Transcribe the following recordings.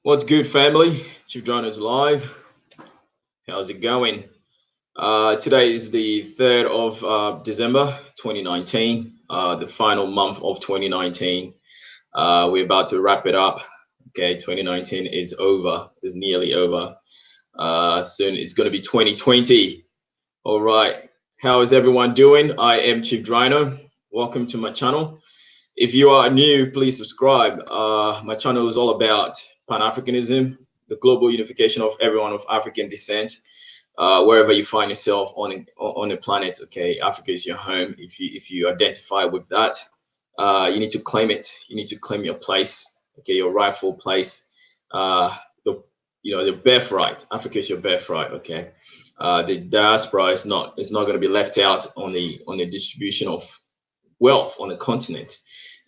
What's good, family? Chief John is live. How's it going? Today is the 3rd of December 2019, the final month of 2019. We're about to wrap it up. Okay, 2019 is over, is nearly over. Soon it's going to be 2020. All right. How is everyone doing? I am Chief Drino. Welcome to my channel. If you are new, please subscribe. My channel is all about Pan-Africanism, the global unification of everyone of African descent, wherever you find yourself on the planet. Okay, Africa is your home. If you identify with that, you need to claim it. You need to claim your place. Okay, your rightful place. The the birthright. Africa is your birthright. Okay, the diaspora is not going to be left out on the distribution of wealth on the continent.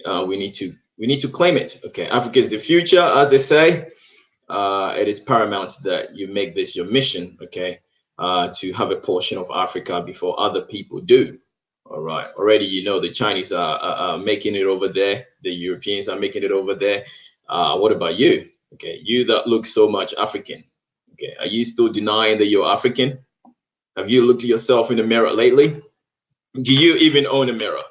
We need to claim it. Okay, Africa is the future, as they say. It is paramount that you make this your mission. Okay, to have a portion of Africa before other people do. All right. Already, the Chinese are making it over there. The Europeans are making it over there. What about you? Okay, you that look so much African. Okay, are you still denying that you're African? Have you looked at yourself in the mirror lately? Do you even own a mirror?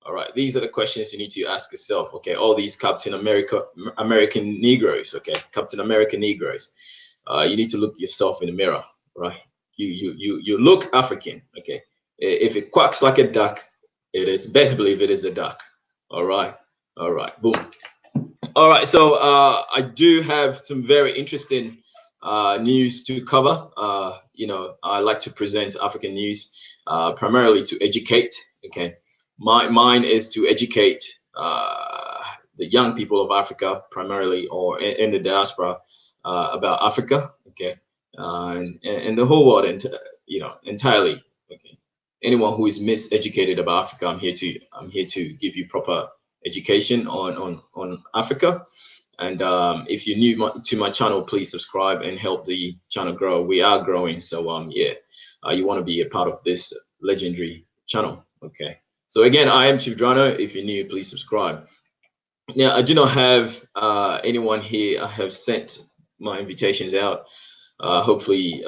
All right, these are the questions you need to ask yourself. Okay, all these American Negroes. Okay, Captain American Negroes. You need to look yourself in the mirror. Right? You look African. Okay, if it quacks like a duck, it is best believe it is a duck. All right, all right, boom. All right, so I do have some very interesting news to cover. I like to present African news primarily to educate. Okay, mine is to educate the young people of Africa primarily, or in the diaspora, about Africa. Okay, and the whole world, entirely. Okay, anyone who is miseducated about Africa, I'm here to give you proper education on Africa. And if you're new to my channel, please subscribe and help the channel grow. We are growing, so you want to be a part of this legendary channel. Okay. So again, I am Chief Drano. If you're new, please subscribe. Now, I do not have anyone here. I have sent my invitations out. Hopefully,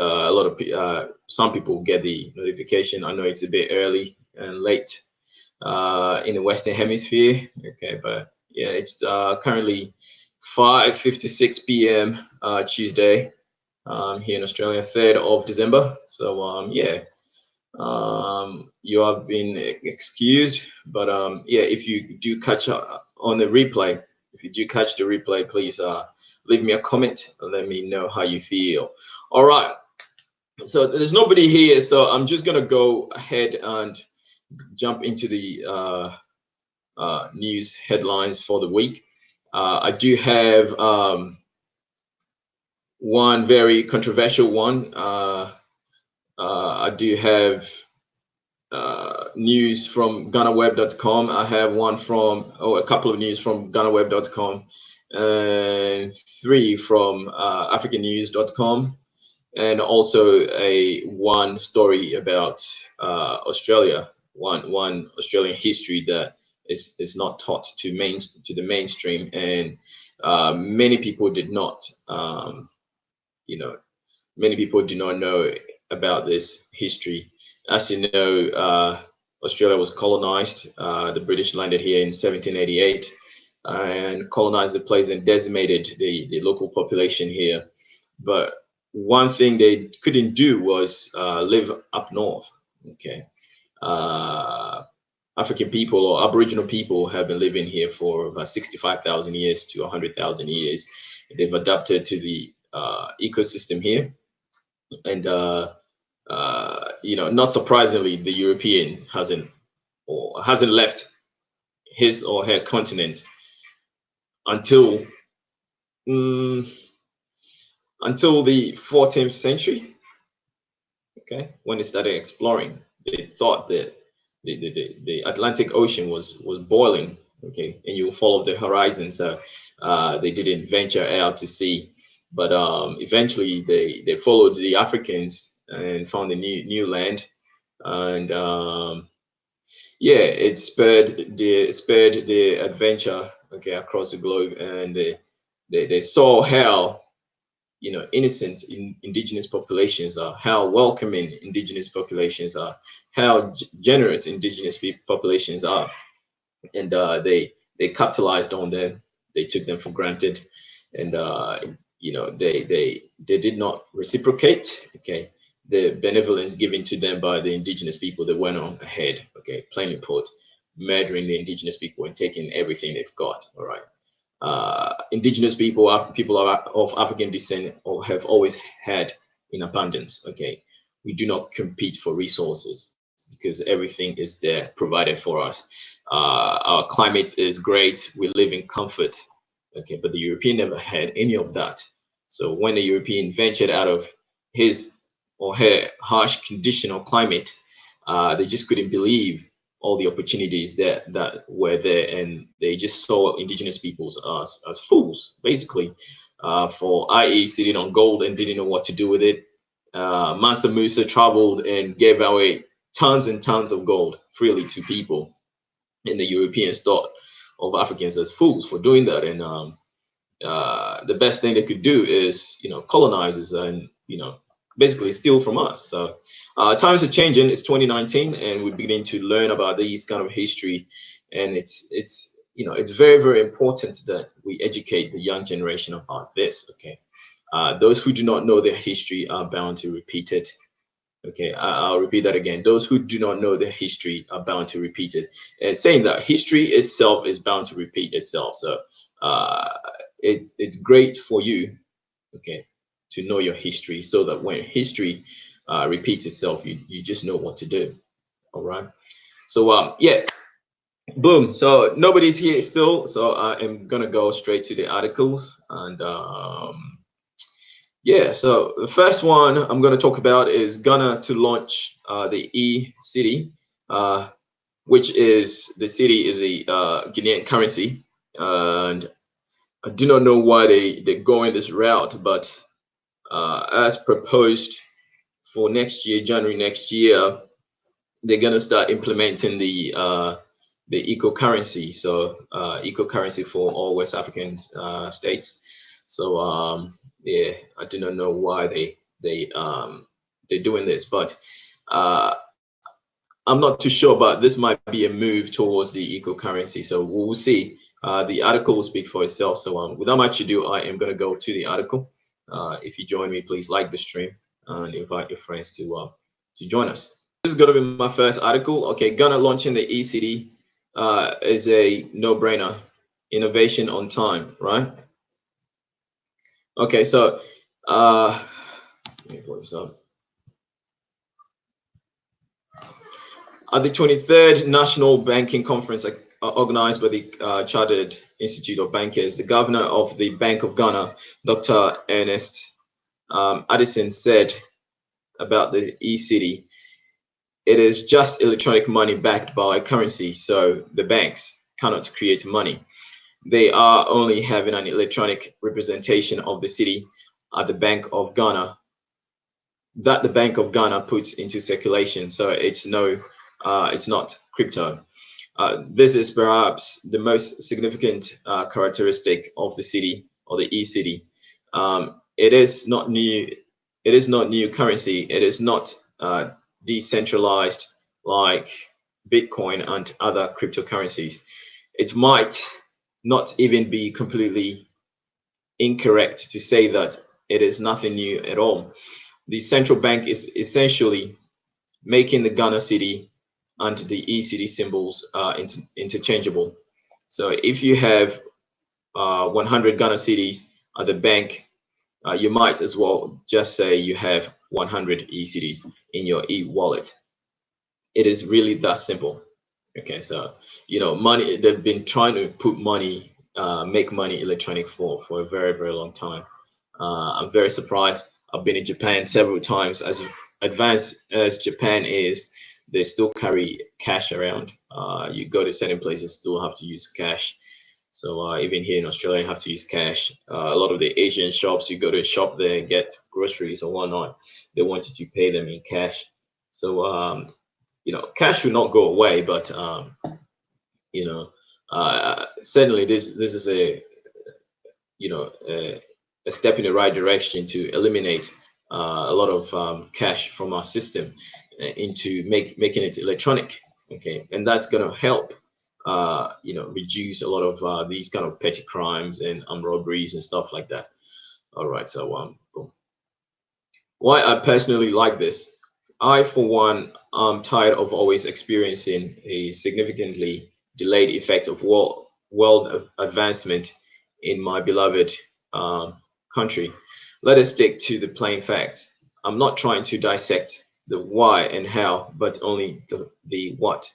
some people get the notification. I know it's a bit early and late in the Western Hemisphere. Okay, but yeah, it's currently 5:56 p.m. Tuesday here in Australia, 3rd of December. So you have been excused, but if you do catch on the replay, please leave me a comment and let me know how you feel. All right. So there's nobody here, so I'm just gonna go ahead and jump into the news headlines for the week. I do have one very controversial one. I do have news from GhanaWeb.com. I have a couple of news from GhanaWeb.com, and 3 from AfricanNews.com, and also one story about Australia, one Australian history that is not taught to the mainstream, and many people did not, many people do not know about this history. As you know, Australia was colonized. The British landed here in 1788 and colonized the place and decimated the local population here. But one thing they couldn't do was live up north. Okay, African people or Aboriginal people have been living here for about 65,000 years to 100,000 years. They've adapted to the ecosystem here, and not surprisingly, the European hasn't left his or her continent until the 14th century. Okay, when they started exploring, they thought that the Atlantic Ocean was boiling. Okay, and you follow the horizon, so they didn't venture out to sea. But eventually, they followed the Africans and found a new land, and it spurred the adventure, okay, across the globe, and they saw how, innocent indigenous populations are, how welcoming indigenous populations are, how generous indigenous populations are, and they capitalized on them. They took them for granted, and they did not reciprocate. Okay, the benevolence given to them by the indigenous people that went on ahead. Okay, plainly put, murdering the indigenous people and taking everything they've got. All right. Indigenous people, people of African descent, or have always had in abundance. Okay, we do not compete for resources because everything is there provided for us. Our climate is great. We live in comfort. Okay, but the European never had any of that. So when the European ventured out of his or her harsh condition or climate, they just couldn't believe all the opportunities that were there, and they just saw indigenous peoples as fools, basically, for i.e. sitting on gold and didn't know what to do with it. Mansa Musa traveled and gave away tons and tons of gold freely to people, and the Europeans thought of Africans as fools for doing that. And the best thing they could do is, colonize us and, basically steal from us. So times are changing. It's 2019, and we're beginning to learn about these kind of history, and it's very, very important that we educate the young generation about this. Okay, those who do not know their history are bound to repeat it. Okay, I'll repeat that again. Those who do not know their history are bound to repeat it. And saying that history itself is bound to repeat itself. So it's great for you, okay, to know your history, so that when history repeats itself, you just know what to do. All right. So yeah, boom. So nobody's here still. So I am gonna go straight to the articles, and yeah. So the first one I'm gonna talk about is Ghana to launch the E-Cedi, which is the city is a Guinean currency, and I do not know why they're going this route, but as proposed for next year, January next year, they're gonna start implementing the eco currency. So eco currency for all West African states. So yeah, I do not know why they're doing this, but I'm not too sure. But this might be a move towards the eco currency. So we'll see. The article will speak for itself. So without much ado, I am going to go to the article. If you join me, please like the stream and invite your friends to join us. This is going to be my first article. Okay, Ghana launching the E-Cedi is a no-brainer. Innovation on time, right? Okay, so let me pull this up. At the 23rd National Banking Conference organized by the Chartered Institute of Bankers, the governor of the Bank of Ghana, Dr. Ernest Addison, said about the E-Cedi, it is just electronic money backed by currency, so the banks cannot create money. They are only having an electronic representation of the city at the Bank of Ghana that the Bank of Ghana puts into circulation. So it's not crypto. This is perhaps the most significant characteristic of the city, or the E-Cedi. It is not new. It is not new currency. It is not decentralized like Bitcoin and other cryptocurrencies. It might not even be completely incorrect to say that it is nothing new at all. The central bank is essentially making the Ghana cedi and the E-Cedi symbols interchangeable. So if you have 100 Ghana cedis at the bank, you might as well just say you have 100 E-Cedis in your e-wallet. It is really that simple. Okay, so money, they've been trying to put money, make money electronic for a very, very long time. I'm very surprised. I've been in Japan several times. As advanced as Japan is, they still carry cash around. You go to certain places, still have to use cash. So even here in Australia, you have to use cash. A lot of the Asian shops, you go to a shop there and get groceries or whatnot, they want you to pay them in cash. So cash will not go away, but certainly this is a step in the right direction to eliminate a lot of cash from our system into making it electronic. Okay, and that's going to help reduce a lot of these kind of petty crimes and robberies and stuff like that. All right, so boom. Why I personally like this, I for one am tired of always experiencing a significantly delayed effect of world advancement in my beloved country. Let us stick to the plain facts. I'm not trying to dissect the why and how, but only the what.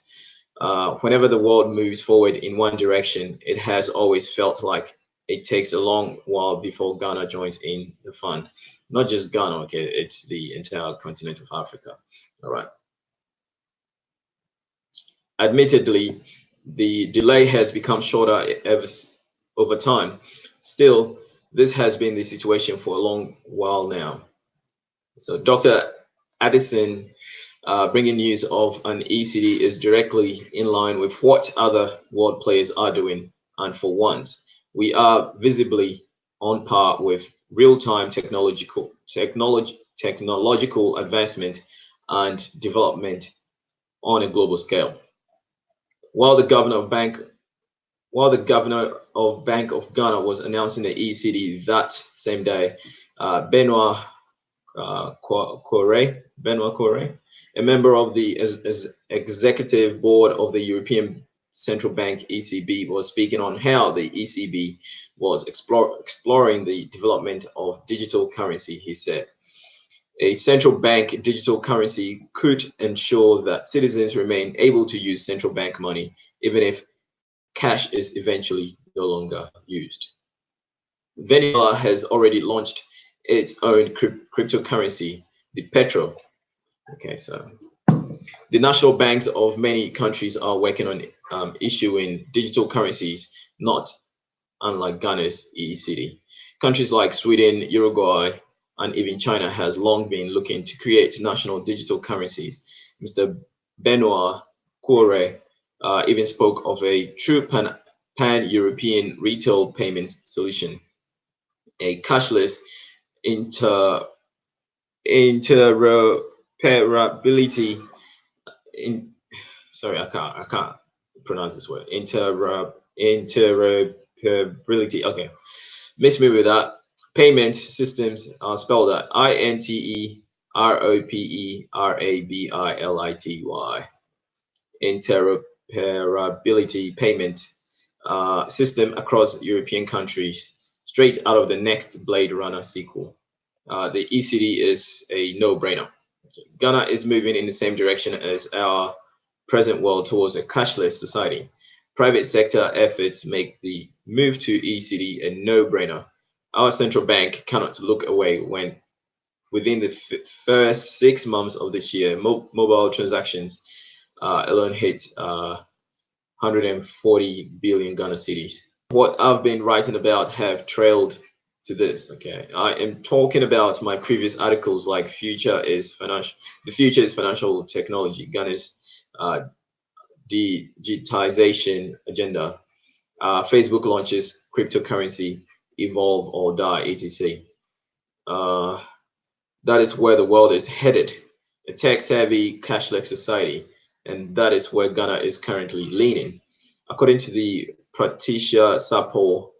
Whenever the world moves forward in one direction, it has always felt like it takes a long while before Ghana joins in the fun. Not just Ghana, okay, it's the entire continent of Africa. All right. Admittedly, the delay has become shorter over time. Still, this has been the situation for a long while now. So Dr. Addison bringing news of an E-Cedi is directly in line with what other world players are doing. And for once, we are visibly on par with real-time technological advancement and development on a global scale. While the governor of Bank of Ghana was announcing the E-Cedi that same day, Benoit Benoit, a member of the executive board of the European Central Bank (ECB), was speaking on how the ECB was exploring the development of digital currency. He said, "A central bank digital currency could ensure that citizens remain able to use central bank money, even if cash is eventually no longer used." Venezuela has already launched its own cryptocurrency, the Petro. Okay, so the national banks of many countries are working on issuing digital currencies, not unlike Ghana's E-Cedi. Countries like Sweden, Uruguay, and even China has long been looking to create national digital currencies. Mr. Benoit Koure even spoke of a true pan-European retail payment solution, a cashless interoperability in sorry, I can't pronounce this word. Interoperability. Okay. Miss me with that. Payment systems are spelled out interoperability. Interoperability payment system across European countries, straight out of the next Blade Runner sequel. The E-Cedi is a no-brainer. Ghana is moving in the same direction as our present world towards a cashless society. Private sector efforts make the move to E-Cedi a no-brainer. Our central bank cannot look away when, within the first 6 months of this year, mobile transactions alone hit 140 billion Ghana cedis. What I've been writing about have trailed to this. Okay, I am talking about my previous articles like the future is financial technology, Ghana's digitization agenda, Facebook launches cryptocurrency, evolve or die, etc. That is where the world is headed, a tech-savvy, cashless society, and that is where Ghana is currently leaning. According to Pratisha Sapo,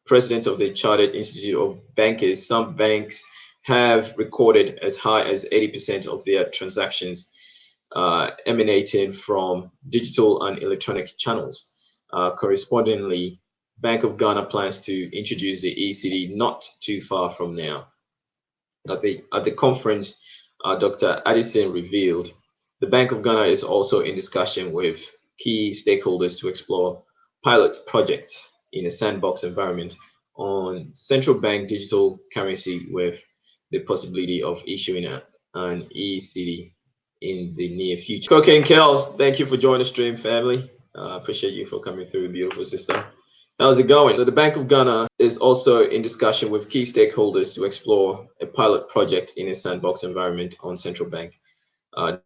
president of the Chartered Institute of Bankers, some banks have recorded as high as 80% of their transactions emanating from digital and electronic channels. Correspondingly, Bank of Ghana plans to introduce the E-Cedi not too far from now. At the conference, Dr. Addison revealed the Bank of Ghana is also in discussion with key stakeholders to explore pilot projects in a sandbox environment on central bank digital currency, with the possibility of issuing an E-Cedi in the near future. Cocaine Kels, thank you for joining the stream, family. Appreciate you for coming through, beautiful sister. How's it going? So the Bank of Ghana is also in discussion with key stakeholders to explore a pilot project in a sandbox environment on central bank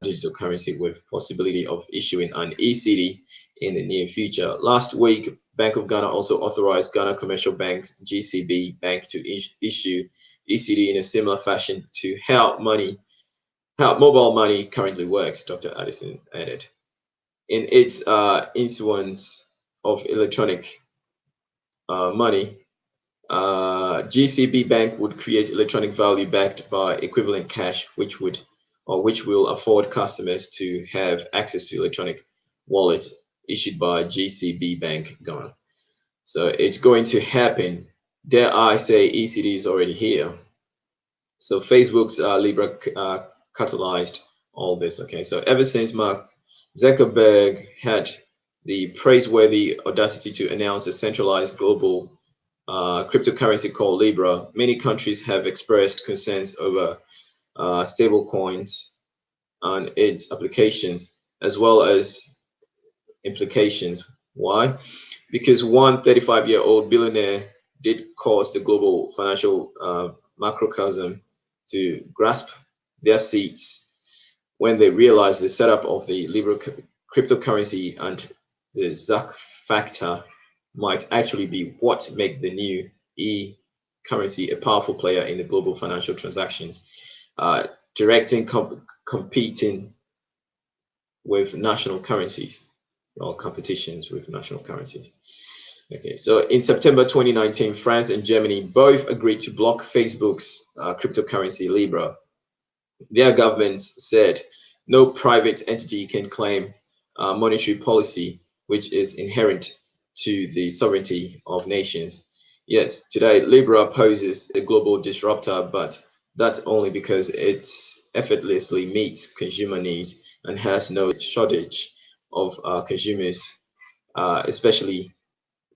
digital currency, with possibility of issuing an E-Cedi in the near future. Last week, Bank of Ghana also authorized Ghana Commercial Bank's GCB Bank to issue E-Cedi in a similar fashion to how mobile money currently works, Dr. Addison added. In its issuance of electronic money, GCB Bank would create electronic value backed by equivalent cash, which will afford customers to have access to electronic wallet issued by GCB Bank Ghana. So it's going to happen. Dare I say, E-Cedi is already here. So Facebook's Libra catalyzed all this. Okay, so ever since Mark Zuckerberg had the praiseworthy audacity to announce a centralized global cryptocurrency called Libra, many countries have expressed concerns over stable coins and its applications, as well as implications. Why? Because one 35-year-old billionaire did cause the global financial macrocosm to grasp their seats when they realized the setup of the Libra cryptocurrency and the Zuck factor might actually be what make the new e-currency a powerful player in the global financial transactions, competing with national currencies or competitions with national currencies. Okay, so in September 2019, France and Germany both agreed to block Facebook's cryptocurrency Libra. Their governments said no private entity can claim monetary policy, which is inherent to the sovereignty of nations. Yes, today Libra poses a global disruptor, but that's only because it effortlessly meets consumer needs and has no shortage of consumers, especially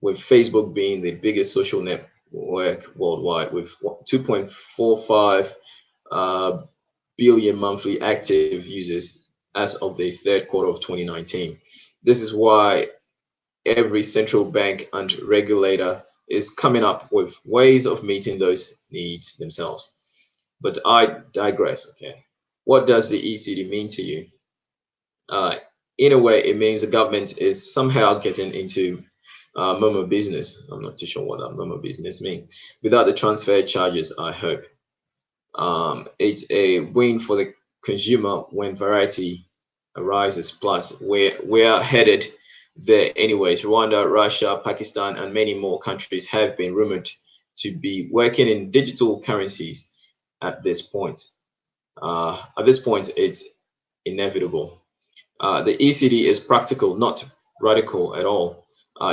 with Facebook being the biggest social network worldwide with 2.45 billion monthly active users as of the third quarter of 2019. This is why every central bank and regulator is coming up with ways of meeting those needs themselves. But I digress. Okay, what does the E-Cedi mean to you? In a way, it means the government is somehow getting into Momo business. I'm not too sure what that Momo business means. Without the transfer charges, I hope. It's a win for the consumer when variety arises. Plus, we're headed there anyways. Rwanda, Russia, Pakistan, and many more countries have been rumored to be working in digital currencies at this point. It's inevitable. The E-Cedi is practical, not radical at all.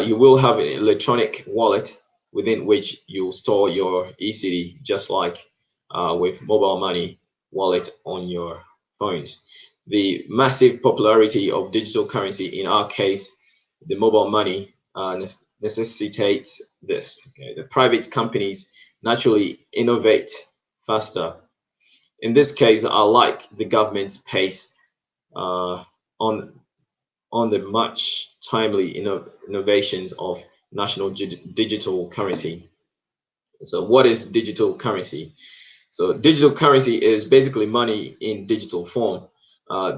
You will have an electronic wallet within which you'll store your E-Cedi, just like with mobile money wallet on your phones. The massive popularity of digital currency, in our case, the mobile money, necessitates this. Okay? The private companies naturally innovate faster. In this case, I like the government's pace on the much timely innovations of national digital currency. So what is digital currency? So digital currency is basically money in digital form.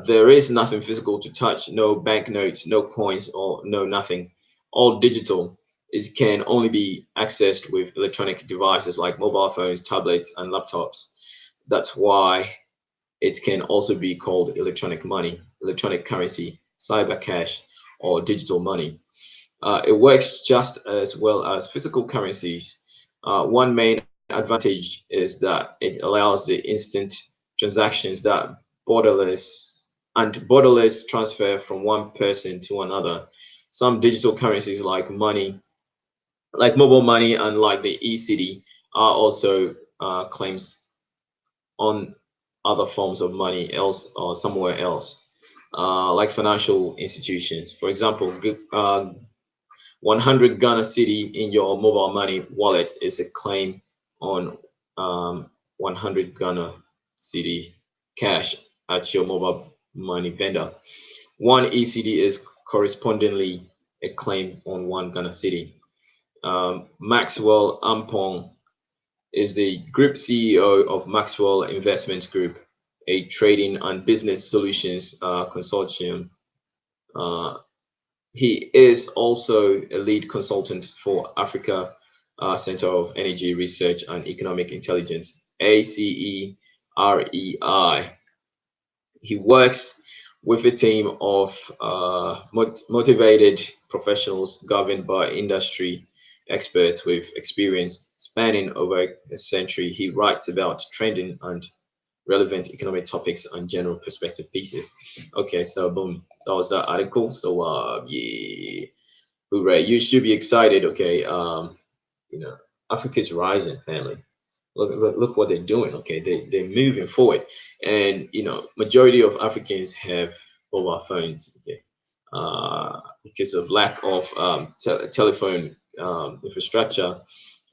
There is nothing physical to touch, no banknotes, no coins, or no nothing. All digital. It can only be accessed with electronic devices like mobile phones, tablets, and laptops. That's why it can also be called electronic money, electronic currency, cyber cash, or digital money. It works just as well as physical currencies. One main advantage is that it allows the instant transactions that borderless transfer from one person to another. Some digital currencies like mobile money and like the E-Cedi are also claims on other forms of money else or somewhere else, like financial institutions. For example, 100 Ghana Cedi in your mobile money wallet is a claim on 100 Ghana Cedi cash at your mobile money vendor. One E-Cedi is correspondingly a claim on one Ghana Cedi. Maxwell Ampong is the group CEO of Maxwell Investments Group, a trading and business solutions consortium He is also a lead consultant for Africa Center of Energy Research and Economic Intelligence, ACEREI. He works with a team of motivated professionals governed by industry experts with experience spanning over a century. He writes about trending and relevant economic topics and general perspective pieces. Okay, so boom, that was that article. So yeah, hooray! You should be excited. Okay, you know, Africa's rising, family. Look what they're doing. Okay, they're moving forward, and majority of Africans have mobile phones. Okay, because of lack of telephone infrastructure,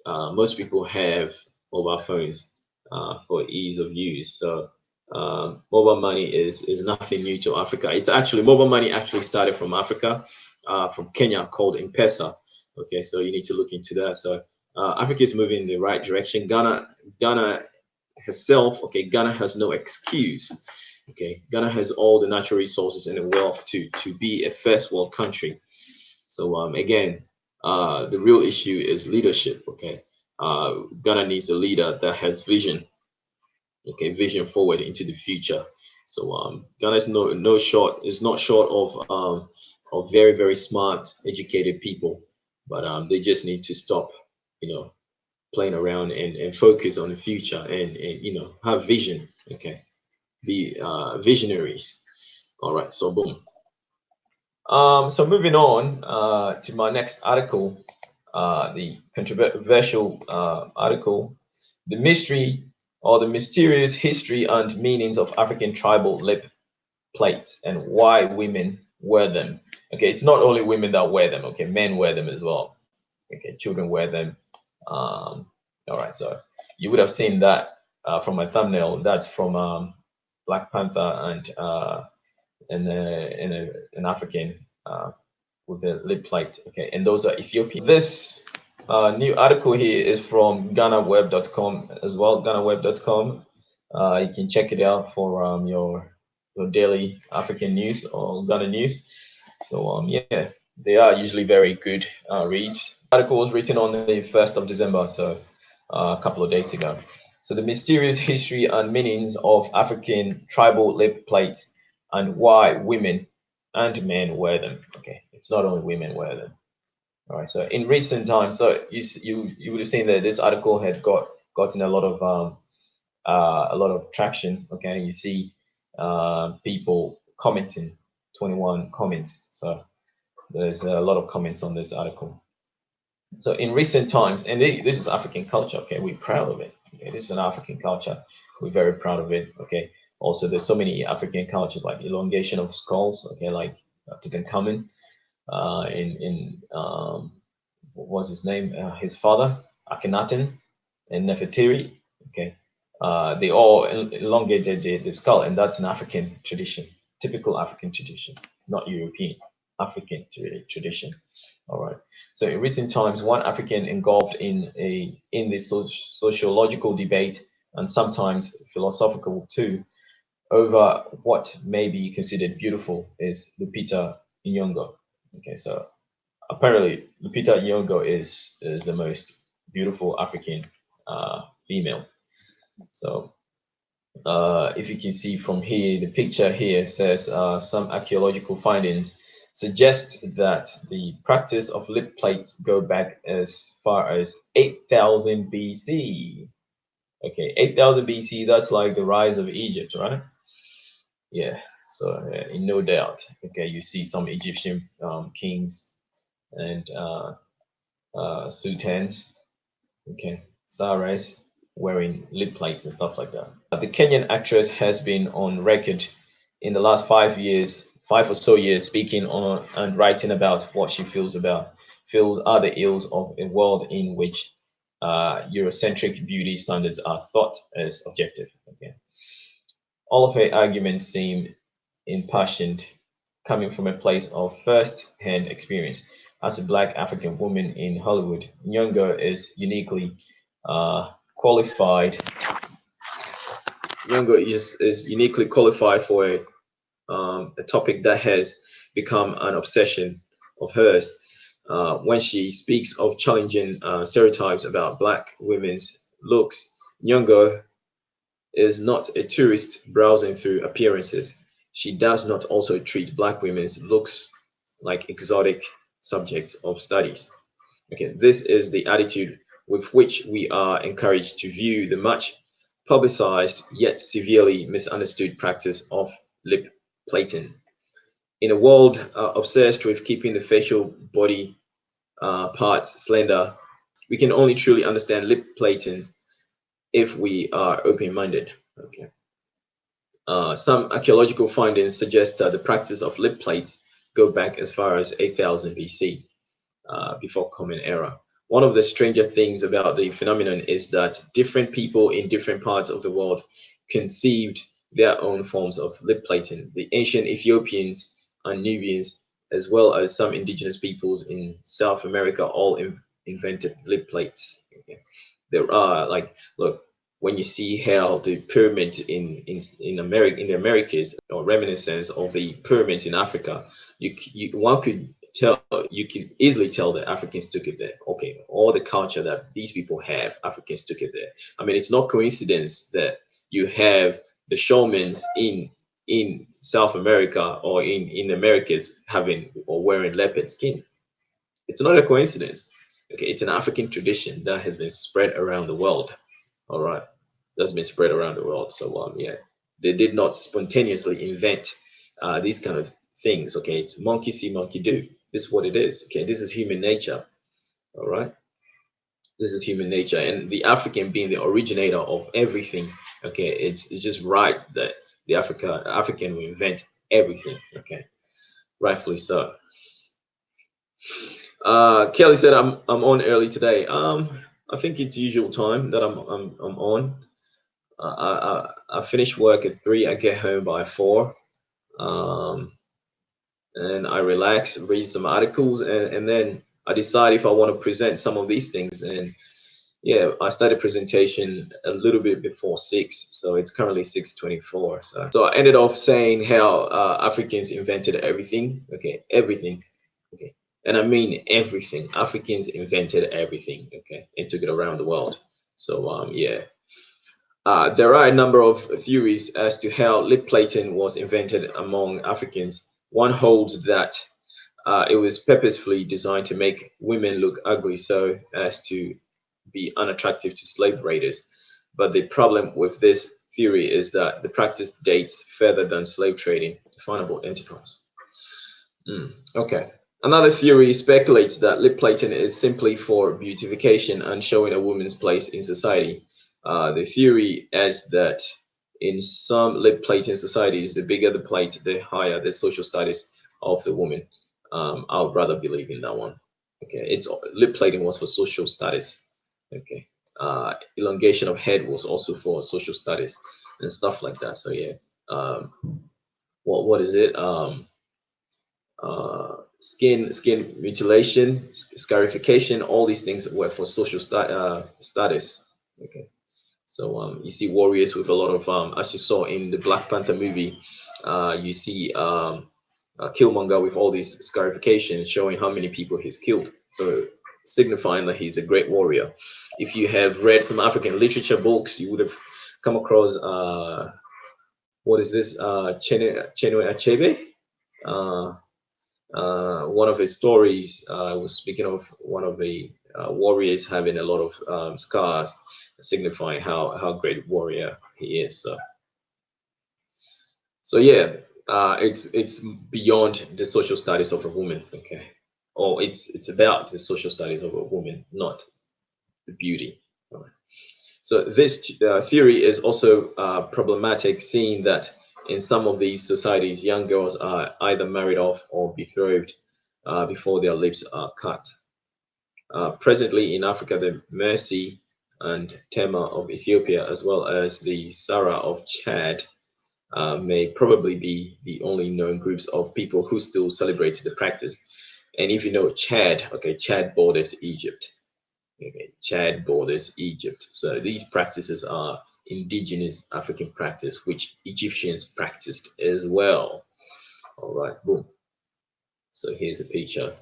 most people have mobile phones for ease of use. So mobile money is nothing new to Africa. It's actually mobile money actually started from Africa, from Kenya, called M-Pesa. Okay, so you need to look into that. So Africa is moving in the right direction. Ghana herself, okay, Ghana has no excuse. Okay, Ghana has all the natural resources and the wealth to be a first world country. So again, the real issue is leadership. Okay, Ghana needs a leader that has vision. Okay, vision forward into the future. So Ghana is not short of very very smart, educated people, but they just need to stop, playing around and focus on the future and have visions. Okay, be visionaries. All right, so boom. So moving on to my next article, the controversial article, the mystery or the mysterious history and meanings of African tribal lip plates and why women wear them. Okay, it's not only women that wear them. Okay, men wear them as well. Okay, children wear them. All right, so you would have seen that from my thumbnail. That's from Black Panther and an African with the lip plate. Okay, and those are Ethiopian. This new article here is from GhanaWeb.com as well. GhanaWeb.com. You can check it out for your daily African news or Ghana news. So yeah, they are usually very good reads. The article was written on the 1st of December, so a couple of days ago. So the mysterious history and meanings of African tribal lip plates and why women and men wear them. Okay, it's not only women wear them. All right. So in recent times, so you would have seen that this article had gotten a lot of traction. Okay, you see people commenting, 21 comments. So there's a lot of comments on this article. So in recent times, and this is African culture. Okay, we're proud of it. Okay, this is an African culture. We're very proud of it. Okay. Also, there's so many African cultures like elongation of skulls. Okay, like Tutankhamun. In what was his name? His father, Akhenaten, and Nefertiri. Okay, they all elongated the skull, and that's an African tradition, typical African tradition, not European, African tradition. All right. So in recent times, one African engulfed in this sociological debate and sometimes philosophical too over what may be considered beautiful is Lupita Nyong'o. Okay, so apparently Lupita Nyong'o is the most beautiful African female. So if you can see from here, the picture here says some archaeological findings suggest that the practice of lip plates go back as far as 8,000 BC. Okay, 8,000 BC, that's like the rise of Egypt, right? Yeah, so no doubt. Okay, you see some Egyptian kings and sultans, okay, sarais wearing lip plates and stuff like that. The Kenyan actress has been on record in the last 5 years, 5 or so years, speaking on and writing about what she feels are the ills of a world in which Eurocentric beauty standards are thought as objective. Okay. All of her arguments seem impassioned, coming from a place of first-hand experience. As a Black African woman in Hollywood, Nyong'o is uniquely qualified. Nyong'o is uniquely qualified for a topic that has become an obsession of hers when she speaks of challenging stereotypes about black women's looks. Nyong'o is not a tourist browsing through appearances. She does not also treat black women's looks like exotic subjects of studies. Okay, this is the attitude with which we are encouraged to view the much publicized yet severely misunderstood practice of lip plating. In a world obsessed with keeping the facial body parts slender, we can only truly understand lip plating if we are open-minded. Okay. Some archaeological findings suggest that the practice of lip plates go back as far as 8000 BC, before Common Era. One of the stranger things about the phenomenon is that different people in different parts of the world conceived their own forms of lip plating. The ancient Ethiopians and Nubians, as well as some indigenous peoples in South America, all invented lip plates. Okay. There are like, look, when you see how the pyramids in America, in the Americas, or reminiscence of the pyramids in Africa, one could tell, you can easily tell that Africans took it there. Okay, all the culture that these people have, Africans took it there. I mean, it's not coincidence that you have the shamans in South America or in Americas having or wearing leopard skin. It's not a coincidence. Okay, it's an African tradition that has been spread around the world. All right, that's been spread around the world. So yeah, they did not spontaneously invent these kind of things. Okay, it's monkey see, monkey do. This is what it is. Okay, this is human nature. All right, this is human nature, and the African being the originator of everything. Okay, it's just right that the African will invent everything. Okay, rightfully so. Kelly said I'm on early today. I think it's usual time that I'm on. I finish work at 3. I get home by 4. Um, and I relax, read some articles, and then I decide if I want to present some of these things. And yeah, I started presentation a little bit before 6, so it's currently 6:24. So I ended off saying how Africans invented everything. Okay, everything. Okay, and I mean everything. Africans invented everything. Okay, and took it around the world. So yeah. There are a number of theories as to how lip plating was invented among Africans. One holds that it was purposefully designed to make women look ugly so as to be unattractive to slave raiders. But the problem with this theory is that the practice dates further than slave trading, definable enterprise. Okay. Another theory speculates that lip plating is simply for beautification and showing a woman's place in society. The theory is that in some lip plating societies, the bigger the plate, the higher the social status of the woman. I would rather believe in that one. Okay, it's lip plating was for social status. Okay, elongation of head was also for social status and stuff like that. So yeah, what is it? Skin mutilation, scarification, all these things were for social status. Okay, so you see warriors with a lot of as you saw in the Black Panther movie, you see Killmonger with all these scarifications showing how many people he's killed, so signifying that he's a great warrior. If you have read some African literature books, you would have come across what is this, Chinua Achebe. One of his stories was speaking of one of the warriors having a lot of scars, signifying how great warrior he is. So yeah, it's beyond the social status of a woman. Okay, or it's about the social status of a woman, not the beauty. All right. So this theory is also problematic, seeing that in some of these societies, young girls are either married off or betrothed before their lips are cut. Presently in Africa, the Mercy and Tema of Ethiopia, as well as the Sara of Chad, may probably be the only known groups of people who still celebrate the practice. And if you know Chad, okay, Chad borders Egypt. Okay, Chad borders Egypt. So these practices are indigenous African practice, which Egyptians practiced as well. All right, boom. So here's a picture.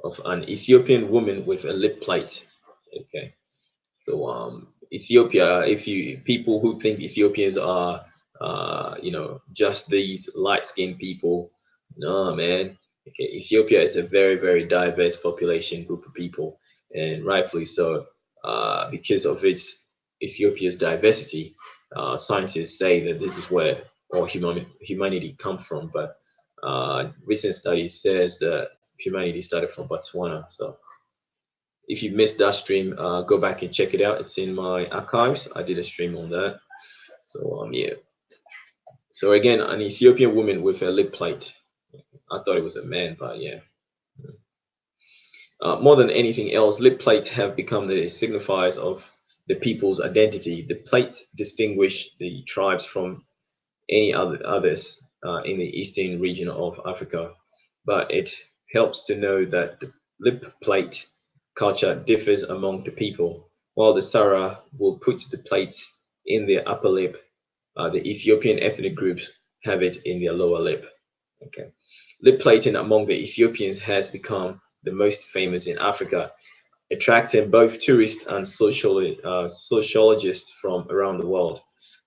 of an Ethiopian woman with a lip plate. Okay, so Ethiopia, if you people who think Ethiopians are just these light-skinned people, no man. Okay, Ethiopia is a very, very diverse population group of people, and rightfully so, because of its Ethiopia's diversity. Scientists say that this is where all humanity come from, but recent studies says that humanity started from Botswana. So if you missed that stream, go back and check it out. It's in my archives. I did a stream on that. So yeah. So again, an Ethiopian woman with a lip plate. I thought it was a man, but yeah. More than anything else, lip plates have become the signifiers of the people's identity. The plates distinguish the tribes from any others in the eastern region of Africa, but it helps to know that the lip plate culture differs among the people. While the Sara will put the plates in their upper lip, the Ethiopian ethnic groups have it in their lower lip. Okay, lip plating among the Ethiopians has become the most famous in Africa, attracting both tourists and sociologists from around the world.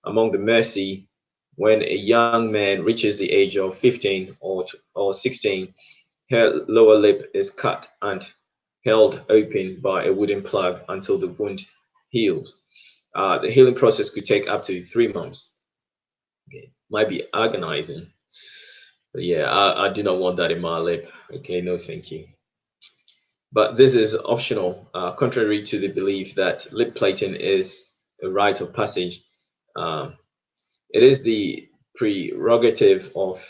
Among the Mersey, when a young man reaches the age of 15 or 16, her lower lip is cut and held open by a wooden plug until the wound heals. The healing process could take up to 3 months. Okay, might be agonizing, but yeah, I do not want that in my lip. Okay, no, thank you. But this is optional, contrary to the belief that lip plating is a rite of passage. Um, it is the prerogative of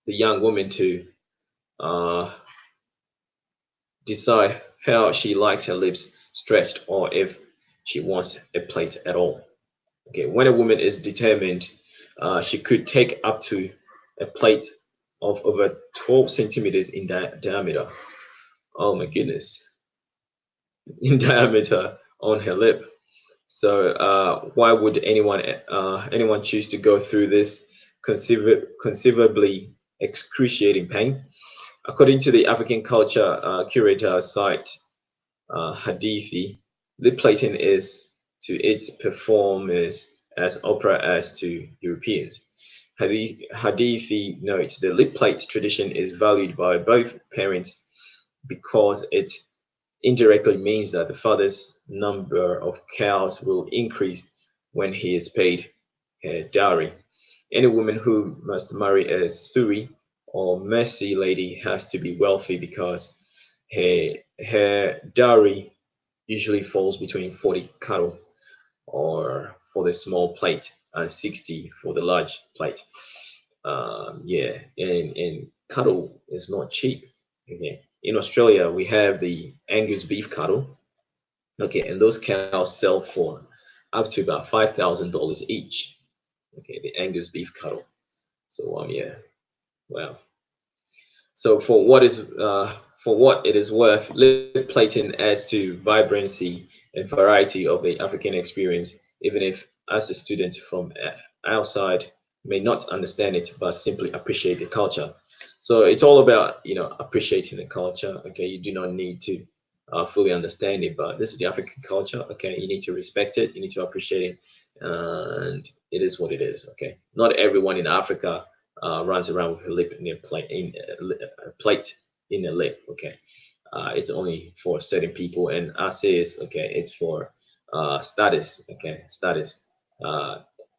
the young woman to uh, decide how she likes her lips stretched or if she wants a plate at all. Okay, when a woman is determined, she could take up to a plate of over 12 centimeters in diameter. Oh my goodness, in diameter on her lip. So why would anyone choose to go through this conceivably excruciating pain? According to the African culture curator site Hadithi, lip plating is to its performers as opera as to Europeans. Hadithi notes the lip plate tradition is valued by both parents because it indirectly means that the father's number of cows will increase when he is paid a dowry. Any woman who must marry a Suri or Mercy lady has to be wealthy because her dowry usually falls between 40 cattle or for the small plate and 60 for the large plate. Yeah, and cattle is not cheap. Okay. In Australia, we have the Angus beef cattle. Okay, and those cows sell for up to about $5,000 each. Okay, the Angus beef cattle. So yeah, wow. So for what it is worth, lip plating adds to vibrancy and variety of the African experience, even if as a student from outside may not understand it, but simply appreciate the culture. So it's all about appreciating the culture. Okay, you do not need to fully understand it, but this is the African culture. Okay, you need to respect it, you need to appreciate it, and it is what it is. Okay, not everyone in Africa runs around with a lip in a plate a plate in a lip. Okay, it's only for certain people, and as is okay, it's for status. Okay, status,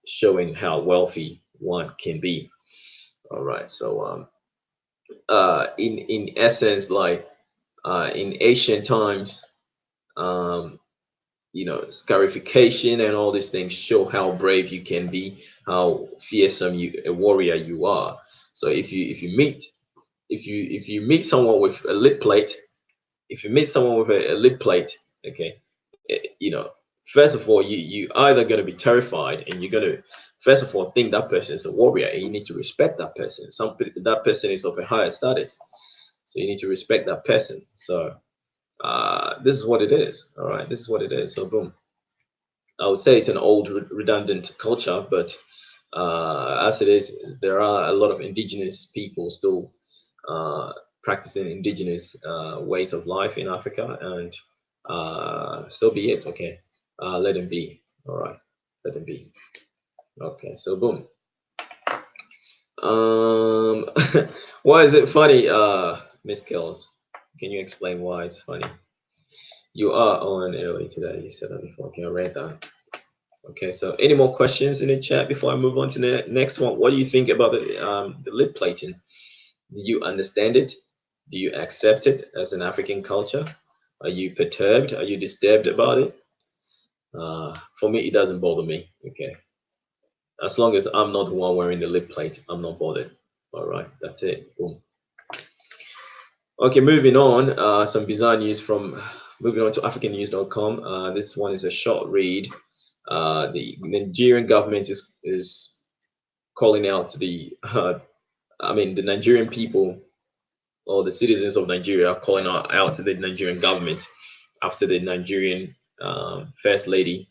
showing how wealthy one can be. All right, so in essence, like in ancient times, um, scarification and all these things show how brave you can be, how fearsome a warrior you are. So if you meet someone with a lip plate, if you meet someone with a lip plate, okay, first of all, you either gonna be terrified and you're gonna first of all think that person is a warrior and you need to respect that person. That person is of a higher status, so you need to respect that person. So this is what it is. All right, this is what it is. So boom. I would say it's an old, redundant culture, but as it is, there are a lot of indigenous people still practicing indigenous ways of life in Africa, and so be it. Okay, let them be. All right, let them be. Okay, so boom. Why is it funny, Miss Kills? Can you explain why it's funny? You are on early today. You said that before. Okay, I read that. Okay, so any more questions in the chat before I move on to the next one? What do you think about the lip plating? Do you understand it? Do you accept it as an African culture? Are you perturbed? Are you disturbed about it? For me, it doesn't bother me. Okay, as long as I'm not the one wearing the lip plate, I'm not bothered. All right, that's it. Boom. Okay, moving on. Some bizarre news from moving on to AfricanNews.com. This one is a short read. The Nigerian government is calling out the the Nigerian people, or the citizens of Nigeria are calling out to the Nigerian government after the Nigerian first lady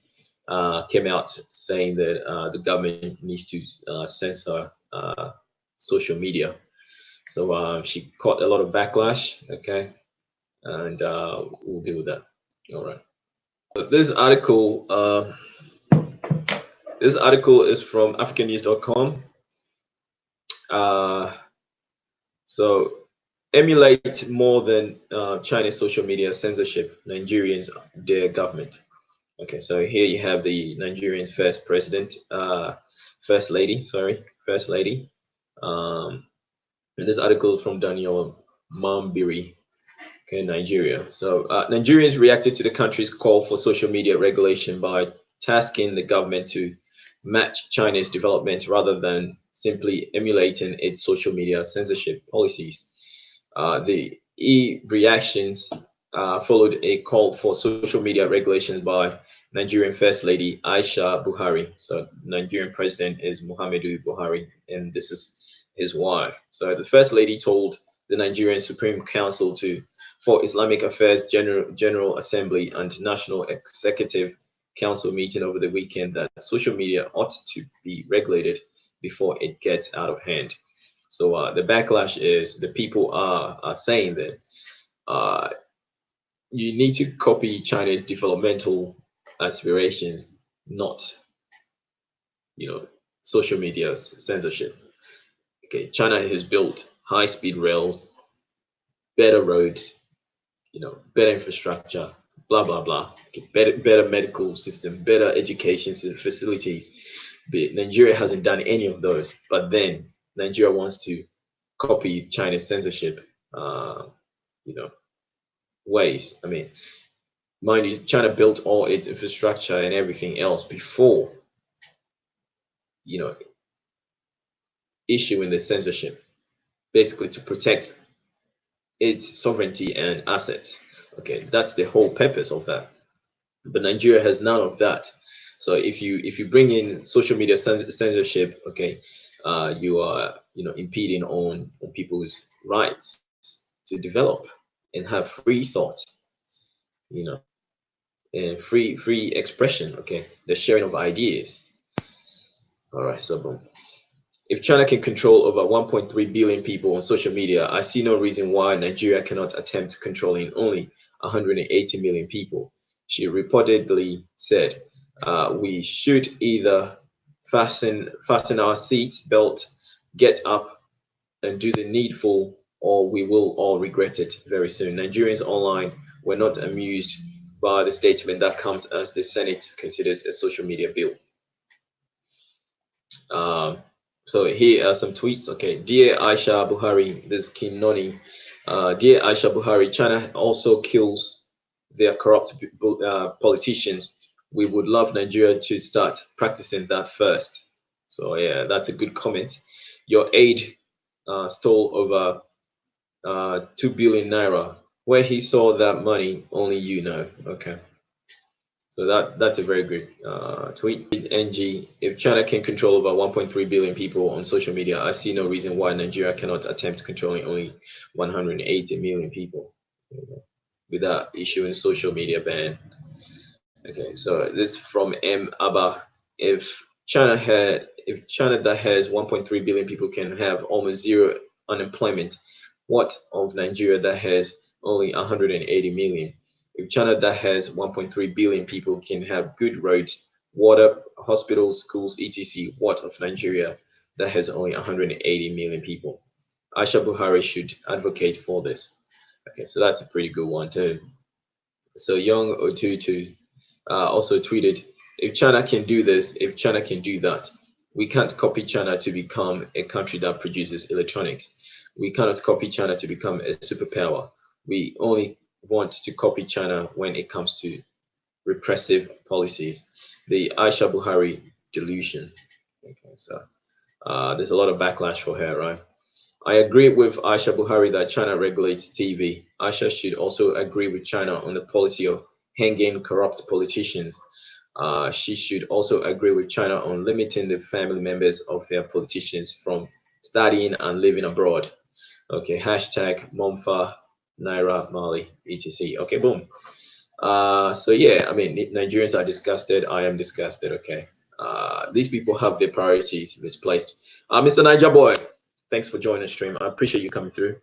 came out saying that the government needs to censor social media. So she caught a lot of backlash. Okay, and we'll deal with that. All right. So this article is from AfricanNews.com. So emulate more than China's social media censorship. Nigerians, their government. Okay, so here you have the Nigerian's first first lady. And this article from Daniel Mambiri, okay, Nigeria. So Nigerians reacted to the country's call for social media regulation by tasking the government to match China's development rather than simply emulating its social media censorship policies. The reactions followed a call for social media regulation by Nigerian First Lady Aisha Buhari. So Nigerian president is Muhammadu Buhari, and this is his wife. So the First Lady told the Nigerian Supreme Council for Islamic Affairs General Assembly and National Executive Council meeting over the weekend that social media ought to be regulated before it gets out of hand. So the backlash is the people are saying that you need to copy China's developmental aspirations, not social media's censorship. Okay, China has built high-speed rails, better roads, better infrastructure, blah blah blah. Okay, better medical system, better education facilities. But Nigeria hasn't done any of those. But then Nigeria wants to copy China's censorship, ways. I mean, mind you, China built all its infrastructure and everything else before, issuing the censorship, basically to protect its sovereignty and assets. Okay, that's the whole purpose of that. But Nigeria has none of that. So if you bring in social media censorship, okay, you are impeding on people's rights to develop and have free thought, and free expression. Okay, the sharing of ideas. All right, so boom. If China can control over 1.3 billion people on social media, I see no reason why Nigeria cannot attempt controlling only 180 million people. She reportedly said, we should either fasten our seat belt, get up and do the needful, or we will all regret it very soon. Nigerians online were not amused by the statement that comes as the Senate considers a social media bill. So here are some tweets. Okay, dear Aisha Buhari, this is King Noni. Dear Aisha Buhari, China also kills their corrupt politicians. We would love Nigeria to start practicing that first. So yeah, that's a good comment. Your aide stole over 2 billion naira. Where he saw that money, only you know. Okay. So that's a very good tweet. NG, if China can control over 1.3 billion people on social media, I see no reason why Nigeria cannot attempt controlling only 180 million people without issuing social media ban. Okay, so this from M Abba. If China that has 1.3 billion people can have almost zero unemployment, what of Nigeria that has only 180 million? If China that has 1.3 billion people can have good roads, water, hospitals, schools, etc., what of Nigeria that has only 180 million people? Aisha Buhari should advocate for this. Okay, so that's a pretty good one too. So Young Otutu also tweeted, if China can do this, if China can do that, we can't copy China to become a country that produces electronics. We cannot copy China to become a superpower. We only want to copy China when it comes to repressive policies. The Aisha Buhari delusion. Okay, so there's a lot of backlash for her, right? I agree with Aisha Buhari that China regulates TV. Aisha should also agree with China on the policy of hanging corrupt politicians. She should also agree with China on limiting the family members of their politicians from studying and living abroad. Okay, hashtag Momfa Naira Mali, etc. Okay, boom. So yeah, I mean, Nigerians are disgusted. I am disgusted. Okay. These people have their priorities misplaced. Mr. Niger Boy, thanks for joining the stream. I appreciate you coming through.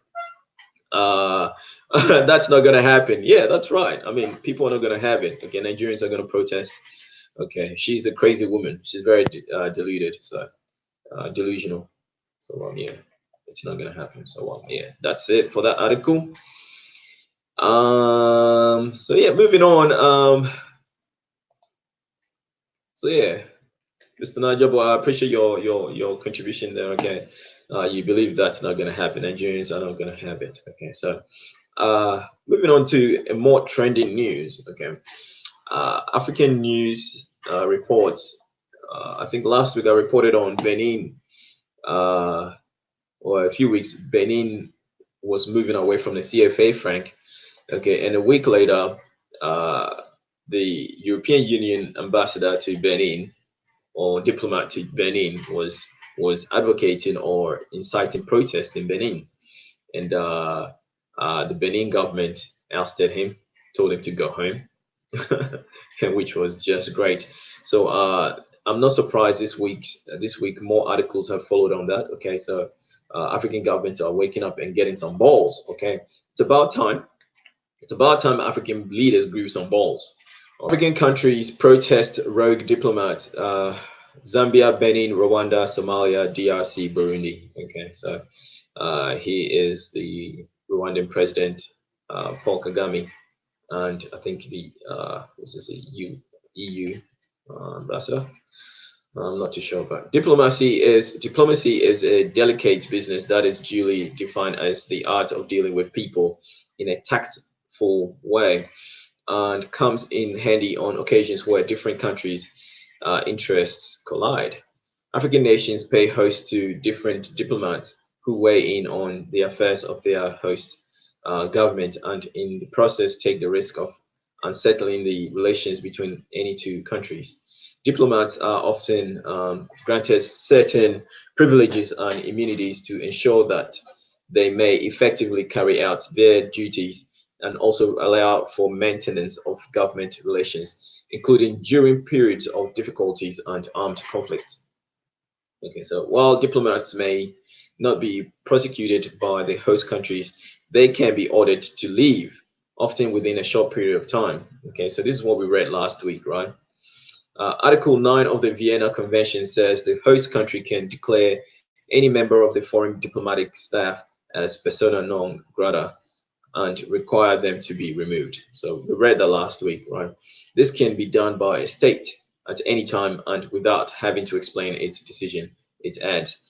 That's not gonna happen. Yeah, that's right. I mean, people are not gonna have it. Okay, Nigerians are gonna protest. Okay, she's a crazy woman. She's very deluded, so delusional. So yeah, it's not gonna happen. So yeah, that's it for that article. So yeah, moving on. So yeah, Mr. Najabo, I appreciate your contribution there. Okay, you believe that's not gonna happen. Nigerians are not gonna have it. Okay, so moving on to a more trending news. Okay, African news reports. I think last week I reported on Benin, or a few weeks. Benin was moving away from the CFA franc. Okay, and a week later, the European Union ambassador to Benin, or diplomat to Benin, was advocating or inciting protest in Benin, and the Benin government ousted him, told him to go home, which was just great. So I'm not surprised this week. This week, more articles have followed on that. Okay, so African governments are waking up and getting some balls. Okay, it's about time. It's about time African leaders grew some balls. African countries protest rogue diplomats. Zambia, Benin, Rwanda, Somalia, DRC, Burundi. Okay, so he is the Rwandan president, Paul Kagame, and I think the what's this, EU ambassador. I'm not too sure, but diplomacy is a delicate business that is duly defined as the art of dealing with people in a tactful way, and comes in handy on occasions where different countries' interests collide. African nations pay host to different diplomats who weigh in on the affairs of their host government, and in the process take the risk of unsettling the relations between any two countries. Diplomats are often granted certain privileges and immunities to ensure that they may effectively carry out their duties, and also allow for maintenance of government relations, including during periods of difficulties and armed conflicts. Okay, so while diplomats may not be prosecuted by the host countries, they can be ordered to leave, often within a short period of time. Okay, so this is what we read last week, right? Article 9 of the Vienna Convention says the host country can declare any member of the foreign diplomatic staff as persona non grata and require them to be removed. So we read that last week, right? This can be done by a state at any time and without having to explain its decision, it adds.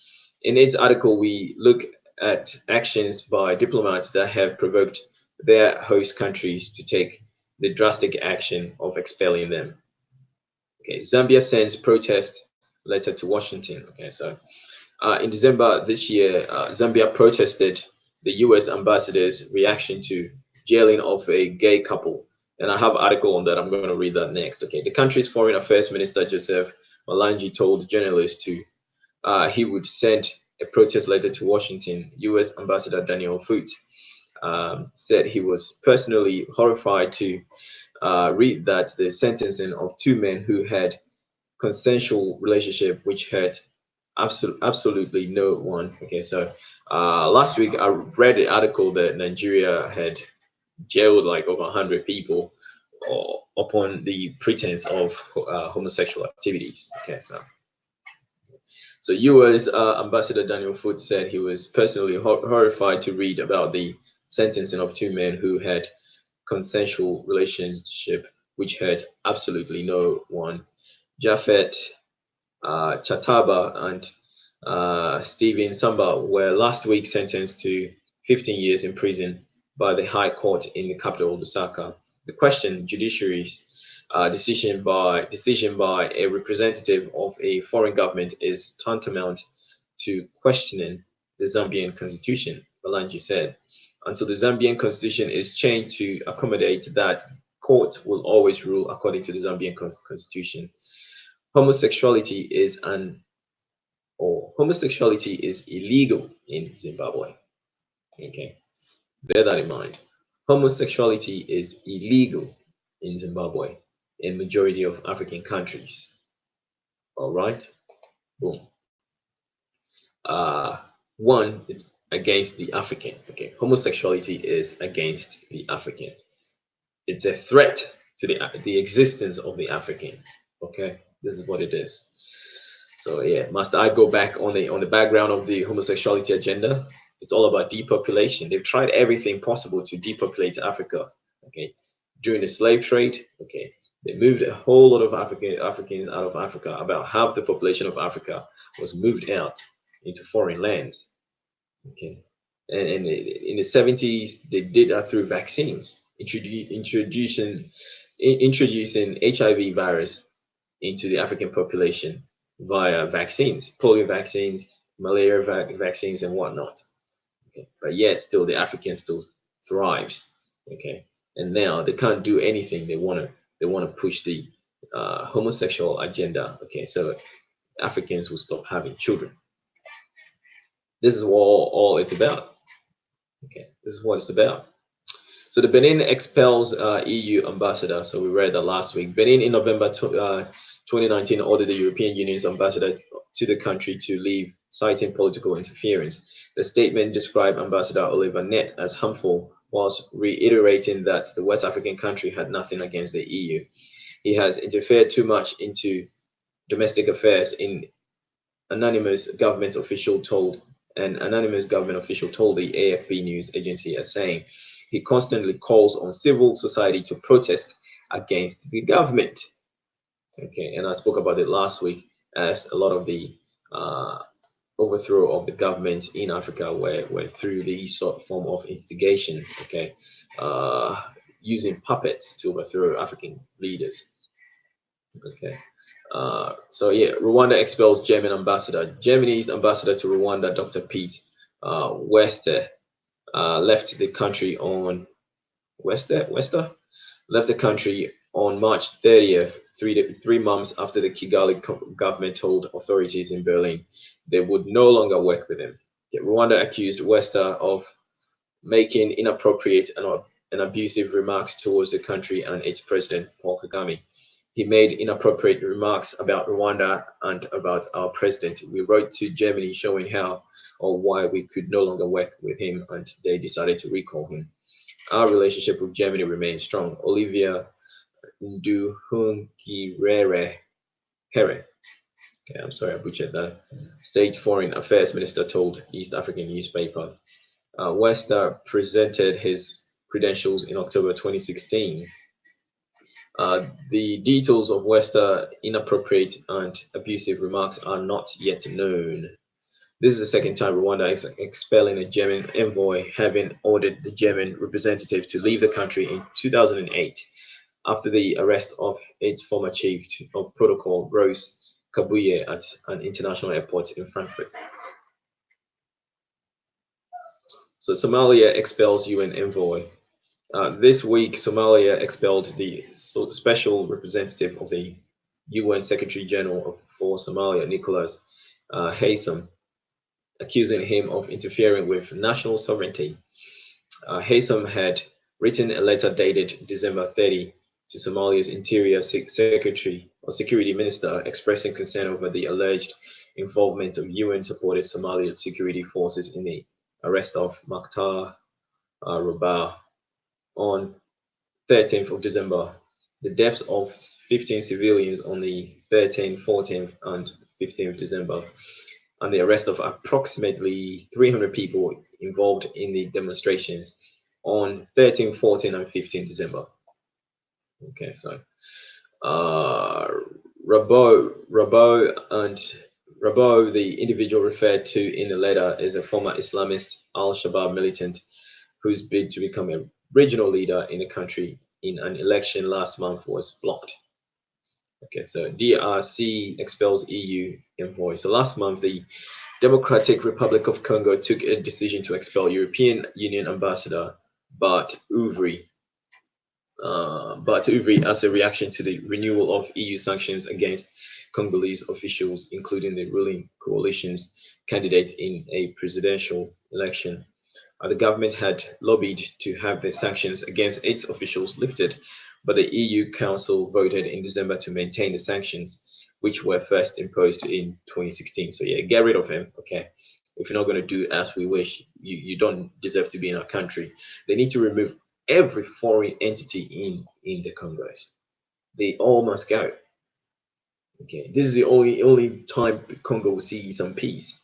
In its article, we look at actions by diplomats that have provoked their host countries to take the drastic action of expelling them. Okay, Zambia sends protest letter to Washington. Okay, so in December this year, Zambia protested the U.S. ambassador's reaction to jailing of a gay couple. And I have an article on that. I'm going to read that next. Okay, the country's foreign affairs minister, Joseph Malangi, told journalists he would send a protest letter to Washington. U.S. Ambassador Daniel Foote said he was personally horrified to read that the sentencing of two men who had consensual relationship which hurt Absolutely no one. Okay, so last week I read the article that Nigeria had jailed like over 100 people upon the pretense of homosexual activities. Okay, so U.S. Ambassador Daniel Foote said he was personally horrified to read about the sentencing of two men who had consensual relationship which hurt absolutely no one. Japhet Chataba and Stephen Samba were last week sentenced to 15 years in prison by the High Court in the capital of Lusaka. The question, judiciary's decision by a representative of a foreign government, is tantamount to questioning the Zambian constitution, Balanji said. Until the Zambian constitution is changed to accommodate that, court will always rule according to the Zambian constitution. Homosexuality is illegal in Zimbabwe. Okay, bear that in mind. Homosexuality is illegal in Zimbabwe, in majority of African countries. All right, boom. One, it's against the African. Okay, homosexuality is against the African. It's a threat to the existence of the African. Okay, this is what it is. So yeah, must I go back on the background of the homosexuality agenda? It's all about depopulation. They've tried everything possible to depopulate Africa. Okay, during the slave trade, okay, they moved a whole lot of Africans out of Africa. About half the population of Africa was moved out into foreign lands. Okay, and in the 70s, they did that through vaccines, introducing HIV virus into the African population via vaccines, polio vaccines, malaria vaccines, and whatnot. Okay, but yet still the African still thrives. Okay, and now they can't do anything. They want to push the homosexual agenda. Okay, so Africans will stop having children. This is all it's about. Okay, this is what it's about. So the Benin expels EU ambassador. So we read that last week. Benin in November 2019 ordered the European Union's ambassador to the country to leave, citing political interference. The statement described Ambassador Oliver Nett as harmful, whilst reiterating that the West African country had nothing against the EU. He has interfered too much into domestic affairs, an anonymous government official told the AFP news agency as saying. He constantly calls on civil society to protest against the government. Okay, and I spoke about it last week, as a lot of the overthrow of the government in Africa were through these sort of form of instigation. Okay, using puppets to overthrow African leaders. Okay. So yeah, Rwanda expels German ambassador. Germany's ambassador to Rwanda, Dr. Pete Wester, left the country on left the country on March 30th, three months after the Kigali government told authorities in Berlin they would no longer work with him. Yet Rwanda accused Wester of making inappropriate and abusive remarks towards the country and its president, Paul Kagame. He made inappropriate remarks about Rwanda and about our president. We wrote to Germany showing how or why we could no longer work with him, and they decided to recall him. Our relationship with Germany remains strong. Olivia Nduhungirehe, okay, I'm sorry I butchered that, State Foreign Affairs Minister told East African newspaper. Wester presented his credentials in October 2016. The details of West's inappropriate and abusive remarks are not yet known. This is the second time Rwanda is expelling a German envoy, having ordered the German representative to leave the country in 2008 after the arrest of its former chief of protocol, Rose Kabuye, at an international airport in Frankfurt. So Somalia expels UN envoy. This week, Somalia expelled the special representative of the UN Secretary General for Somalia, Nicholas Haysom, accusing him of interfering with national sovereignty. Haysom had written a letter dated December 30 to Somalia's Interior Secretary or Security Minister, expressing concern over the alleged involvement of UN-supported Somali security forces in the arrest of Maktar Rabah on 13th of December, the deaths of 15 civilians on the 13th, 14th, and 15th December, and the arrest of approximately 300 people involved in the demonstrations on 13th, 14th, and 15th December. Okay, so Rabo, the individual referred to in the letter, is a former Islamist Al-Shabaab militant whose bid to become a regional leader in the country in an election last month was blocked. Okay, so DRC expels EU envoy. So last month, the Democratic Republic of Congo took a decision to expel European Union ambassador Bart Ouvry as a reaction to the renewal of EU sanctions against Congolese officials, including the ruling coalition's candidate in a presidential election. The government had lobbied to have the sanctions against its officials lifted, but the EU Council voted in December to maintain the sanctions, which were first imposed in 2016. So yeah, get rid of him. Okay, if you're not going to do as we wish, you don't deserve to be in our country. They need to remove every foreign entity in the Congos. They all must go. Okay, this is the only time Congo will see some peace.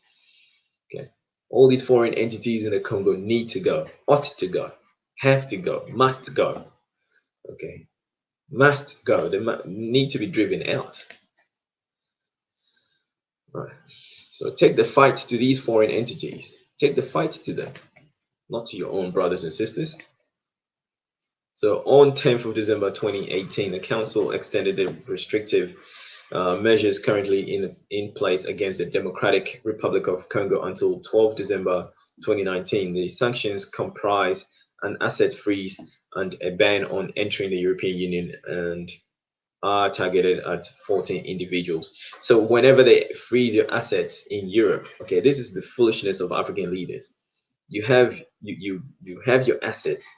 Okay, all these foreign entities in the Congo need to go, ought to go, have to go, must go. Okay, must go. They need to be driven out. All right. So take the fight to these foreign entities. Take the fight to them, not to your own brothers and sisters. So on 10th of December 2018, the Council extended the restrictive measures currently in place against the Democratic Republic of Congo until 12 December 2019. The sanctions comprise an asset freeze and a ban on entering the European Union and are targeted at 14 individuals. So whenever they freeze your assets in Europe, okay, this is the foolishness of African leaders. You have you have your assets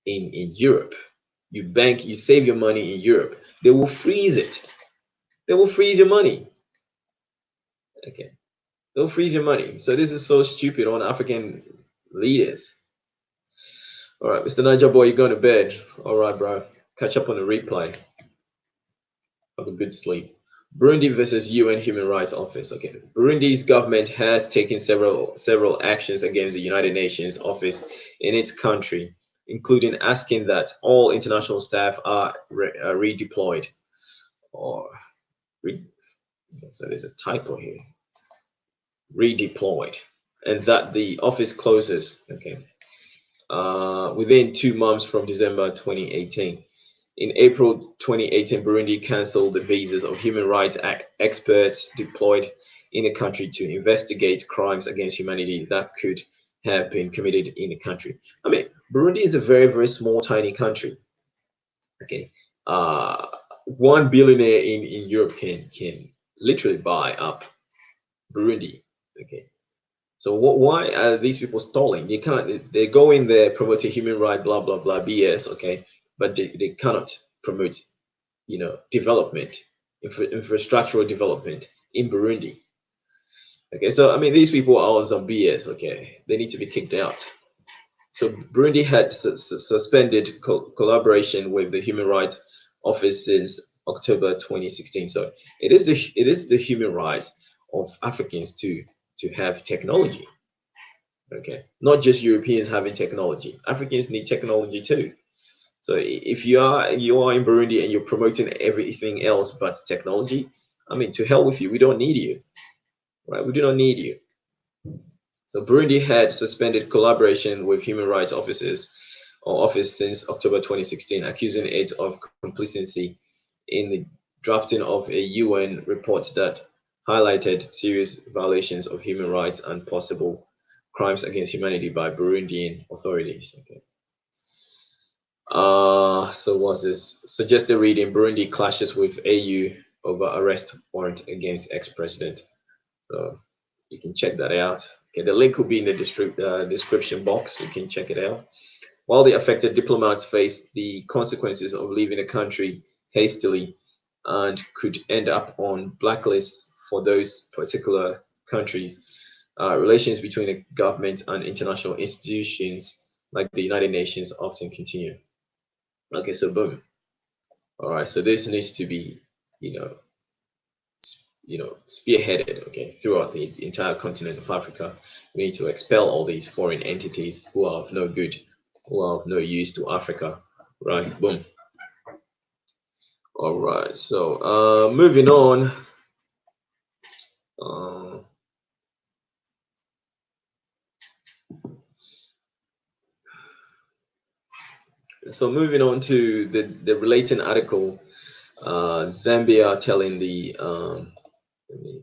in Europe. You save your money in Europe. They will freeze it. They will freeze your money. Okay. They'll freeze your money. So this is so stupid on African leaders. All right, Mr. Niger boy, you're going to bed. All right, bro. Catch up on the replay. Have a good sleep. Burundi versus UN Human Rights Office. Okay. Burundi's government has taken several actions against the United Nations office in its country, including asking that all international staff are redeployed. So there's a typo here. Redeployed, and that the office closes. Okay. Within 2 months from December 2018. In April 2018, Burundi cancelled the visas of human rights experts deployed in the country to investigate crimes against humanity that could have been committed in the country. I mean, Burundi is a very, very small, tiny country. Okay. One billionaire in Europe can literally buy up Burundi. Okay. So why are these people stalling? You can't. They go in there promoting human rights, blah blah blah, BS. Okay, but they cannot promote, development, infrastructural development in Burundi. Okay, so I mean these people are on some BS. Okay, they need to be kicked out. So Burundi had suspended collaboration with the Human Rights Office since October 2016. So it is the human rights of Africans to have technology. Okay, not just Europeans having technology. Africans need technology too. So if you are in Burundi and you're promoting everything else but technology, I mean, to hell with you. We don't need you, right? We do not need you. So Burundi had suspended collaboration with human rights office since October 2016, accusing it of complicity in the drafting of a UN report that highlighted serious violations of human rights and possible crimes against humanity by Burundian authorities. Okay. So what's this? Suggested reading: Burundi clashes with AU over arrest warrant against ex-president. So you can check that out. Okay, the link will be in the description box. You can check it out. While the affected diplomats face the consequences of leaving the country hastily and could end up on blacklists for those particular countries, relations between the government and international institutions like the United Nations often continue. Okay, so boom. All right, so this needs to be, you know, spearheaded, okay, throughout the entire continent of Africa. We need to expel all these foreign entities who are of no good, who are of no use to Africa. Right, boom. All right, so moving on. Uh, so moving on to the related article, Zambia telling the let me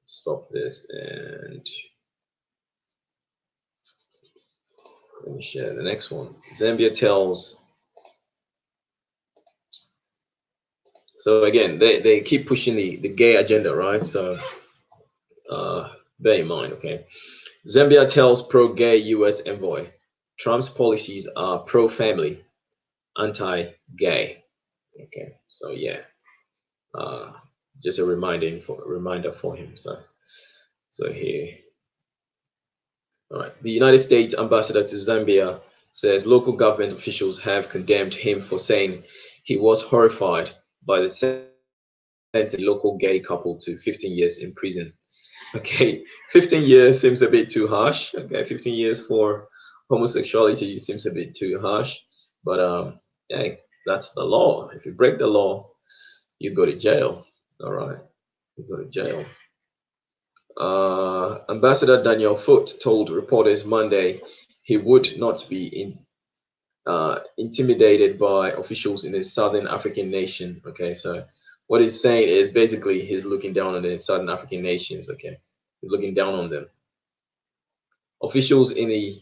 stop this and let me share the next one. Zambia tells. So again, they keep pushing the gay agenda, right? So bear in mind, okay. Zambia tells pro-gay U.S. envoy, Trump's policies are pro-family, anti-gay. Okay, so yeah, uh, just a reminder for him. So here, all right. The United States ambassador to Zambia says local government officials have condemned him for saying he was horrified by the sentence of a local gay couple to 15 years in prison. Okay, 15 years seems a bit too harsh. Okay, 15 years for homosexuality seems a bit too harsh. But yeah, that's the law. If you break the law, you go to jail. All right, you go to jail. Ambassador Daniel Foot told reporters Monday he would not be intimidated by officials in a southern African nation. Okay, so what he's saying is basically he's looking down on the southern African nations. Okay, he's looking down on them. Officials in the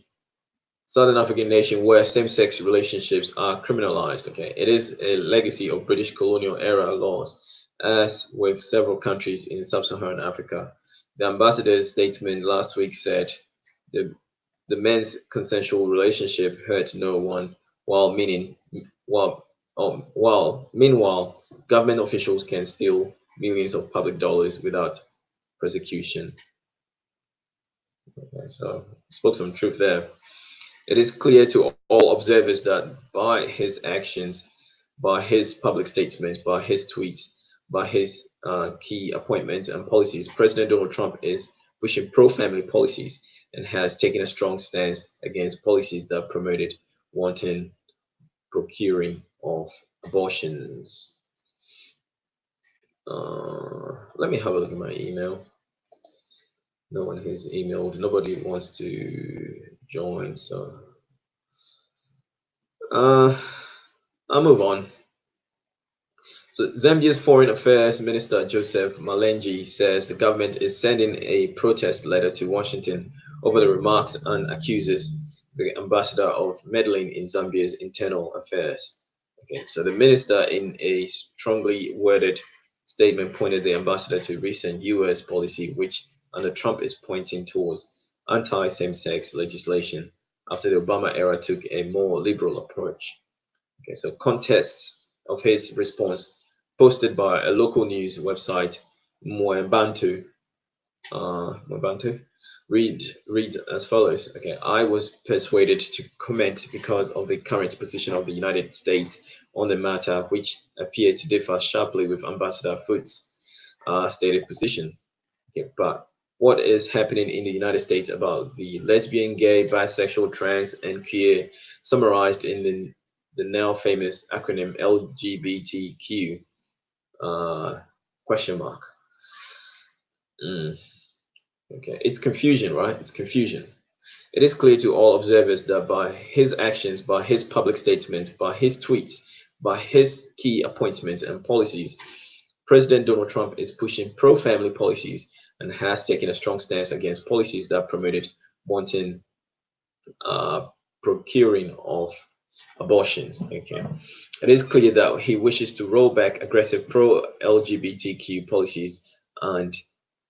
southern African nation where same-sex relationships are criminalized. Okay, it is a legacy of British colonial era laws, as with several countries in sub-Saharan Africa. The ambassador's statement last week said the the men's consensual relationship hurt no one, while meanwhile government officials can steal millions of public dollars without prosecution. Okay, so spoke some truth there. It is clear to all observers that by his actions, by his public statements, by his tweets, by his key appointments and policies, President Donald Trump is pushing pro-family policies and has taken a strong stance against policies that promoted wanton procuring of abortions. Let me have a look at my email. No one has emailed. Nobody wants to join, so I'll move on. So Zambia's Foreign Affairs Minister Joseph Malenji says the government is sending a protest letter to Washington over the remarks and accuses the ambassador of meddling in Zambia's internal affairs. Okay, so the minister, in a strongly worded statement, pointed the ambassador to recent U.S. policy, which under Trump is pointing towards anti-same-sex legislation after the Obama era took a more liberal approach. Okay, so contests of his response posted by a local news website, Mwembantu, reads as follows. Okay, I was persuaded to comment because of the current position of the United States on the matter, which appeared to differ sharply with Ambassador Foot's stated position. Okay, but what is happening in the United States about the lesbian, gay, bisexual, trans, and queer, summarized in the now famous acronym LGBTQ question mark. Okay, it's confusion, right? It's confusion. It is clear to all observers that by his actions, by his public statements, by his tweets, by his key appointments and policies, President Donald Trump is pushing pro-family policies and has taken a strong stance against policies that promoted wanton procuring of abortions. Okay, it is clear that he wishes to roll back aggressive pro-LGBTQ policies and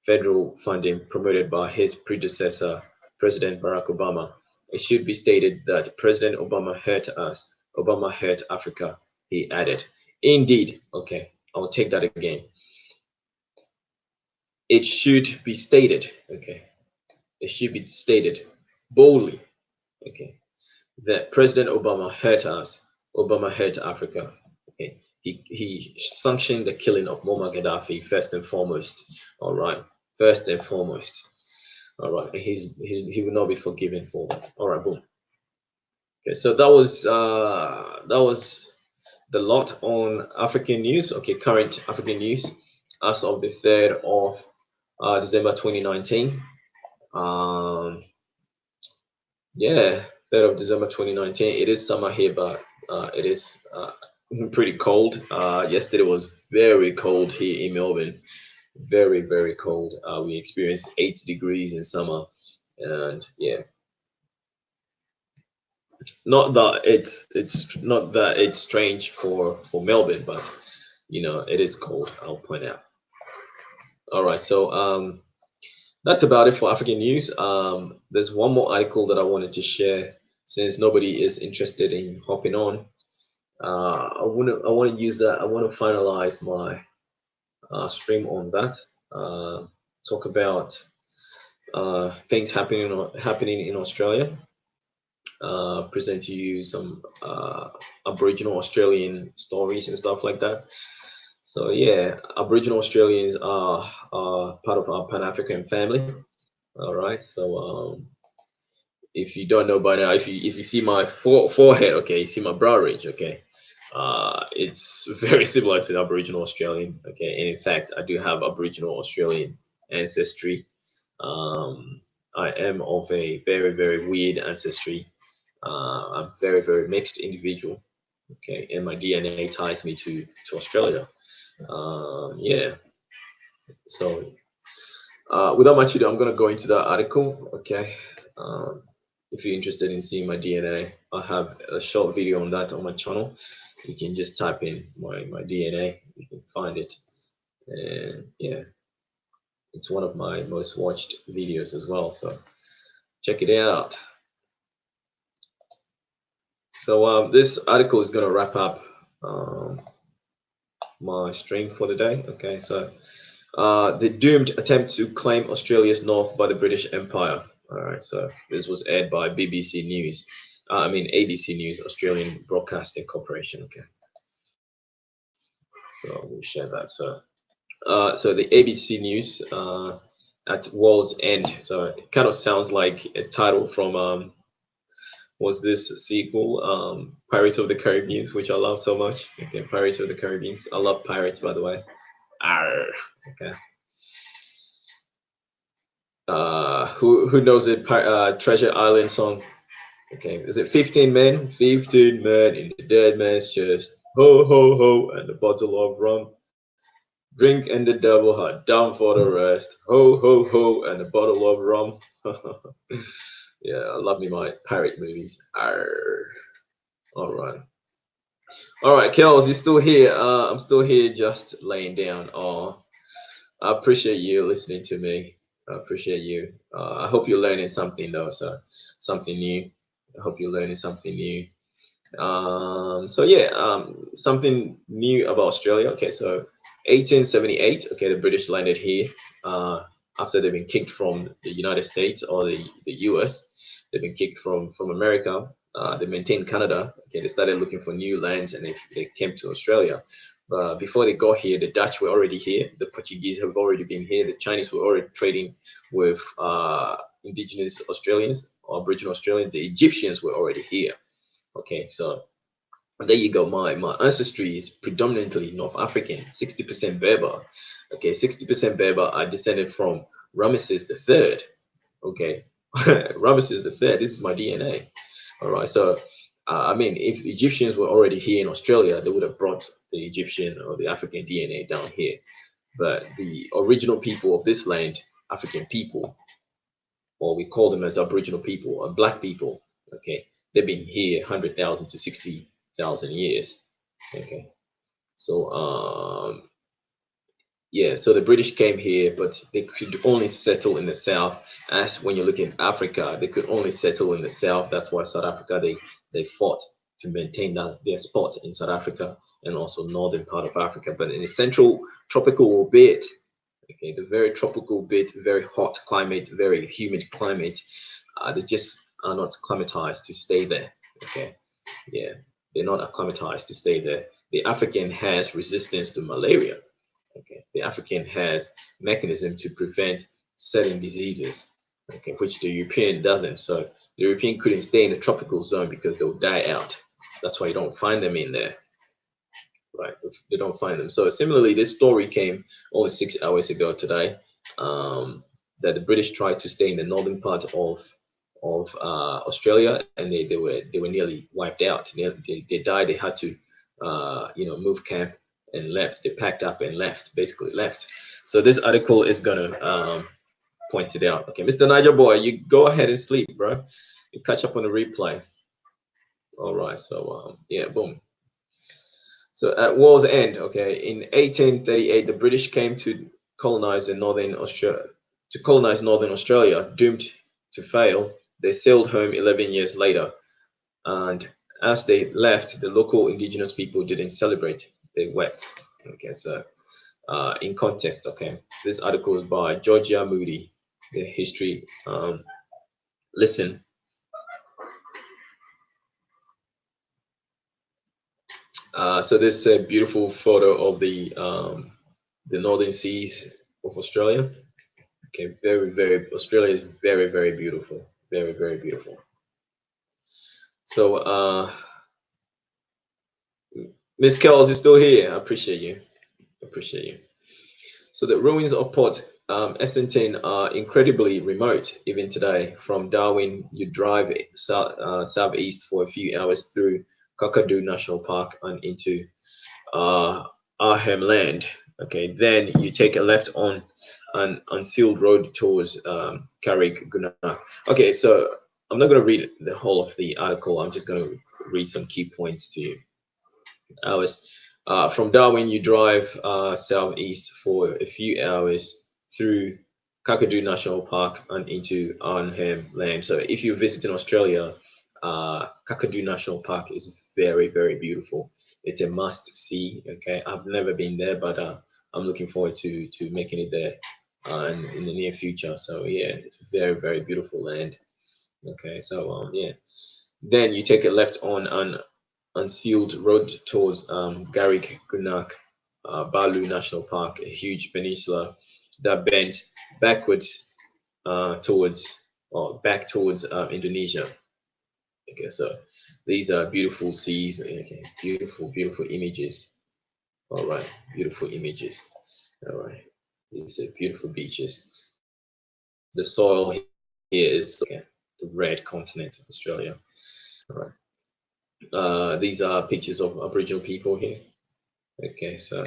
federal funding promoted by his predecessor, President Barack Obama. It should be stated that President Obama hurt us. Obama hurt Africa, he added. Indeed, okay, I'll take that again. it should be stated, okay, it should be stated boldly, okay, that President Obama hurt us. Obama hurt Africa. Okay. He sanctioned the killing of Muammar Gaddafi first and foremost. All right, first and foremost. All right, and he will not be forgiven for that. All right, boom. Okay, so that was the lot on African news. Okay, current African news as of the 3rd of December 2019. Yeah, 3rd of December 2019. It is summer here, but it is pretty cold. Yesterday was very cold here in Melbourne. Very, very cold. We experienced 8 degrees in summer. And yeah, not that it's not that it's strange for Melbourne, but you know, it is cold, I'll point out. All right, so that's about it for African news. There's one more article that I wanted to share since nobody is interested in hopping on. I want to use that. I want to finalize my stream on that. Talk about things happening in Australia. Present to you some Aboriginal Australian stories and stuff like that. So yeah, Aboriginal Australians are part of our Pan-African family. All right, so if you don't know by now, if you see my forehead, okay, you see my brow ridge, okay, it's very similar to the Aboriginal Australian, okay, and in fact, I do have Aboriginal Australian ancestry. I am of a very, very weird ancestry. I'm very, very mixed individual, okay, and my DNA ties me to Australia. Yeah, so without much ado, I'm gonna go into that article, okay. If you're interested in seeing my DNA, I have a short video on that on my channel. You can just type in my DNA, you can find it, and yeah, it's one of my most watched videos as well, so check it out. So this article is going to wrap up my stream for the day. Okay, so the doomed attempt to claim Australia's north by the British Empire. All right, so this was aired by BBC News. ABC News, Australian Broadcasting Corporation. Okay, so we'll share that. So the ABC News at World's End. So it kind of sounds like a title from was this sequel, Pirates of the Caribbean, which I love so much. Okay, Pirates of the Caribbean. I love pirates, by the way. Arr, okay. Who knows it? Treasure Island song. Okay, is it 15 men? 15 men in the dead man's chest. Ho ho ho, and a bottle of rum. Drink and the devil had down for the rest. Ho ho ho, and a bottle of rum. Yeah, I love me my pirate movies. Arr. All right. All right, Kels, you're still here. I'm still here just laying down. Oh, I appreciate you listening to me. I appreciate you. I hope you're learning something though, so something new. I hope you're learning something new. So yeah, something new about Australia. Okay, so 1878. Okay, the British landed here after they've been kicked from the United States or the US. They've been kicked from America. They maintained Canada. Okay, they started looking for new lands and they came to Australia. But before they got here, the Dutch were already here. The Portuguese have already been here. The Chinese were already trading with indigenous Australians or Aboriginal Australians. The Egyptians were already here. Okay, so there you go. My ancestry is predominantly North African, 60% Berber. Okay, 60% Berber. I descended from Ramesses the Third. Okay, Ramesses the Third. This is my DNA. All right, so if Egyptians were already here in Australia, they would have brought the Egyptian or the African DNA down here. But the original people of this land, African people, or we call them as Aboriginal people or Black people, okay, they've been here 100,000 to 60,000 years. Okay, so yeah, so the British came here, but they could only settle in the south. As when you look in Africa, they could only settle in the south. That's why South Africa, they fought to maintain their spot in South Africa and also northern part of Africa. But in the central tropical bit, Okay, the very tropical bit, very hot climate, very humid climate. They just are not acclimatized to stay there. Okay, yeah, they're not acclimatized to stay there. The African has resistance to malaria. Okay, the African has mechanism to prevent certain diseases. Okay, which the European doesn't. So the European couldn't stay in the tropical zone because they'll die out. That's why you don't find them in there. Right, they don't find them. So similarly, this story came only 6 hours ago today, that the British tried to stay in the northern part of Australia, and they were nearly wiped out. They died. They had to move camp and left. They packed up and left, basically left. So this article is gonna point it out. Okay, Mr. Niger boy, you go ahead and sleep, bro. You catch up on the replay. All right. So yeah, boom. So at war's end, okay, in 1838, the British came to colonize northern Australia, doomed to fail. They sailed home 11 years later, and as they left, the local indigenous people didn't celebrate; they wept. Okay, so in context, okay, this article is by Georgia Moody, the history. Listen. So this is a beautiful photo of the northern seas of Australia. Okay, Australia is very, very beautiful. Very, very beautiful. So, Miss Kells is still here. I appreciate you. Appreciate you. So the ruins of Port Essentine are incredibly remote even today. From Darwin, you drive southeast for a few hours through Kakadu National Park and into Arnhem Land. Okay, then you take a left on an unsealed road towards Carrick Gunak. Okay, so I'm not going to read the whole of the article. I'm just going to read some key points to you. From Darwin, you drive southeast for a few hours through Kakadu National Park and into Arnhem Land. So if you're visiting Australia, Kakadu National Park is very, very beautiful. It's a must see. Okay, I've never been there, but I'm looking forward to making it there in the near future. So yeah, it's very, very beautiful land. Okay, so yeah, then you take a left on an unsealed road towards Garrick Gunak Balu National Park, a huge peninsula that bends backwards towards or back towards Indonesia. Okay, so these are beautiful seas. Okay, beautiful, beautiful images. All right, beautiful images. All right, these are beautiful beaches. The soil here is okay, the red continent of Australia. All right. These are pictures of Aboriginal people here. Okay, so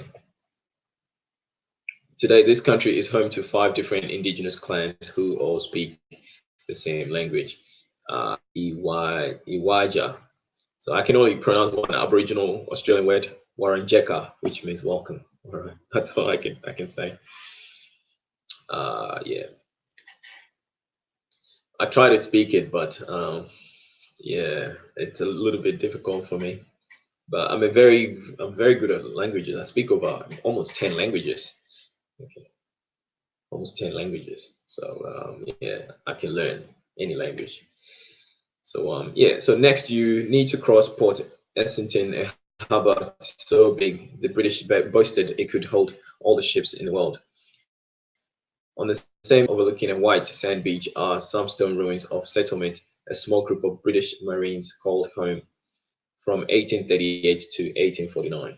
today this country is home to 5 different indigenous clans who all speak the same language, Iwaja. So I can only pronounce one Aboriginal Australian word, Waranjeka, which means welcome. All right, that's all I can say. Yeah, I try to speak it, but yeah, it's a little bit difficult for me. But I'm very good at languages. I speak over almost 10 languages. Okay, almost 10 languages. So yeah, I can learn any language. So yeah, so next you need to cross Port Essington, a harbor so big the British boasted it could hold all the ships in the world. On the same overlooking a white sand beach are some stone ruins of settlement a small group of British Marines called home from 1838 to 1849.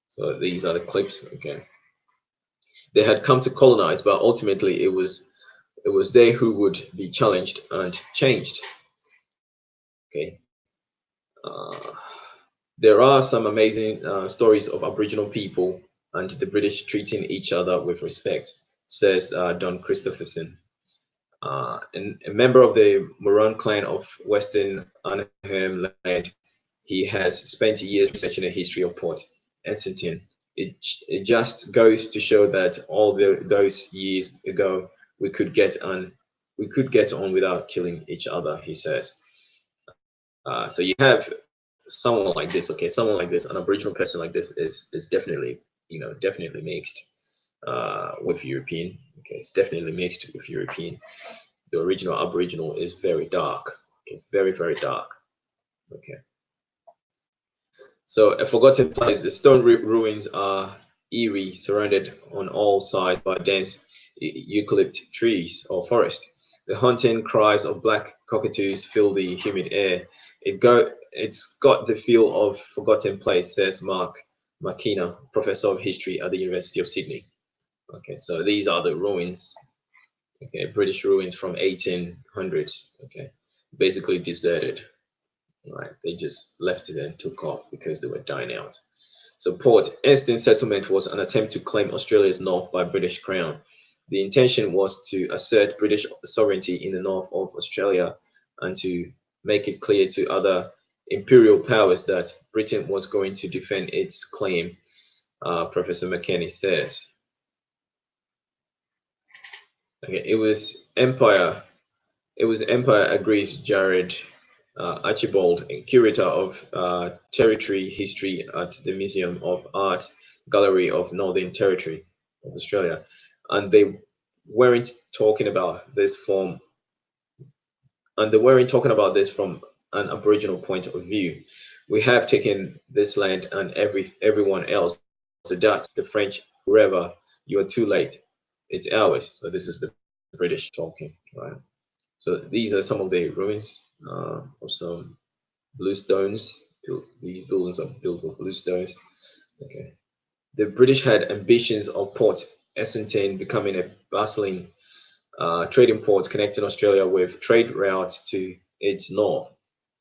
So these are the clips. Okay, they had come to colonize, but ultimately it was they who would be challenged and changed. Okay, uh, there are some amazing stories of Aboriginal people and the British treating each other with respect, says Don Christopherson. And a member of the Moran clan of Western Arnhem Land, he has spent years researching the history of Port Essington. It just goes to show that all those years ago we could get on without killing each other, he says. So you have someone like this, okay, someone like this, an Aboriginal person like this is definitely definitely mixed. with European. Okay, it's definitely mixed with European. The original Aboriginal is very dark. Okay, very, very dark. Okay. So a forgotten place. The stone ruins are eerie, surrounded on all sides by dense eucalypt trees or forest. The haunting cries of black cockatoos fill the humid air. It's got the feel of forgotten place, says Mark McKenna, professor of history at the University of Sydney. Okay, so these are the ruins. Okay, British ruins from 1800s. Okay, basically deserted. Right, they just left it and took off because they were dying out. So Port Ernstine settlement was an attempt to claim Australia's north by British Crown. The intention was to assert British sovereignty in the north of Australia and to make it clear to other imperial powers that Britain was going to defend its claim, Professor McKenney says. Okay, it was Empire, agrees Jared Archibald, curator of territory history at the Museum of Art Gallery of Northern Territory of Australia, and they weren't talking about this from an Aboriginal point of view. We have taken this land and everyone else, the Dutch, the French, whoever. You are too late. It's ours. So this is the British talking, right? So these are some of the ruins of some bluestones. These buildings are built with bluestones. Okay. The British had ambitions of Port Essendon becoming a bustling trading port connecting Australia with trade routes to its north.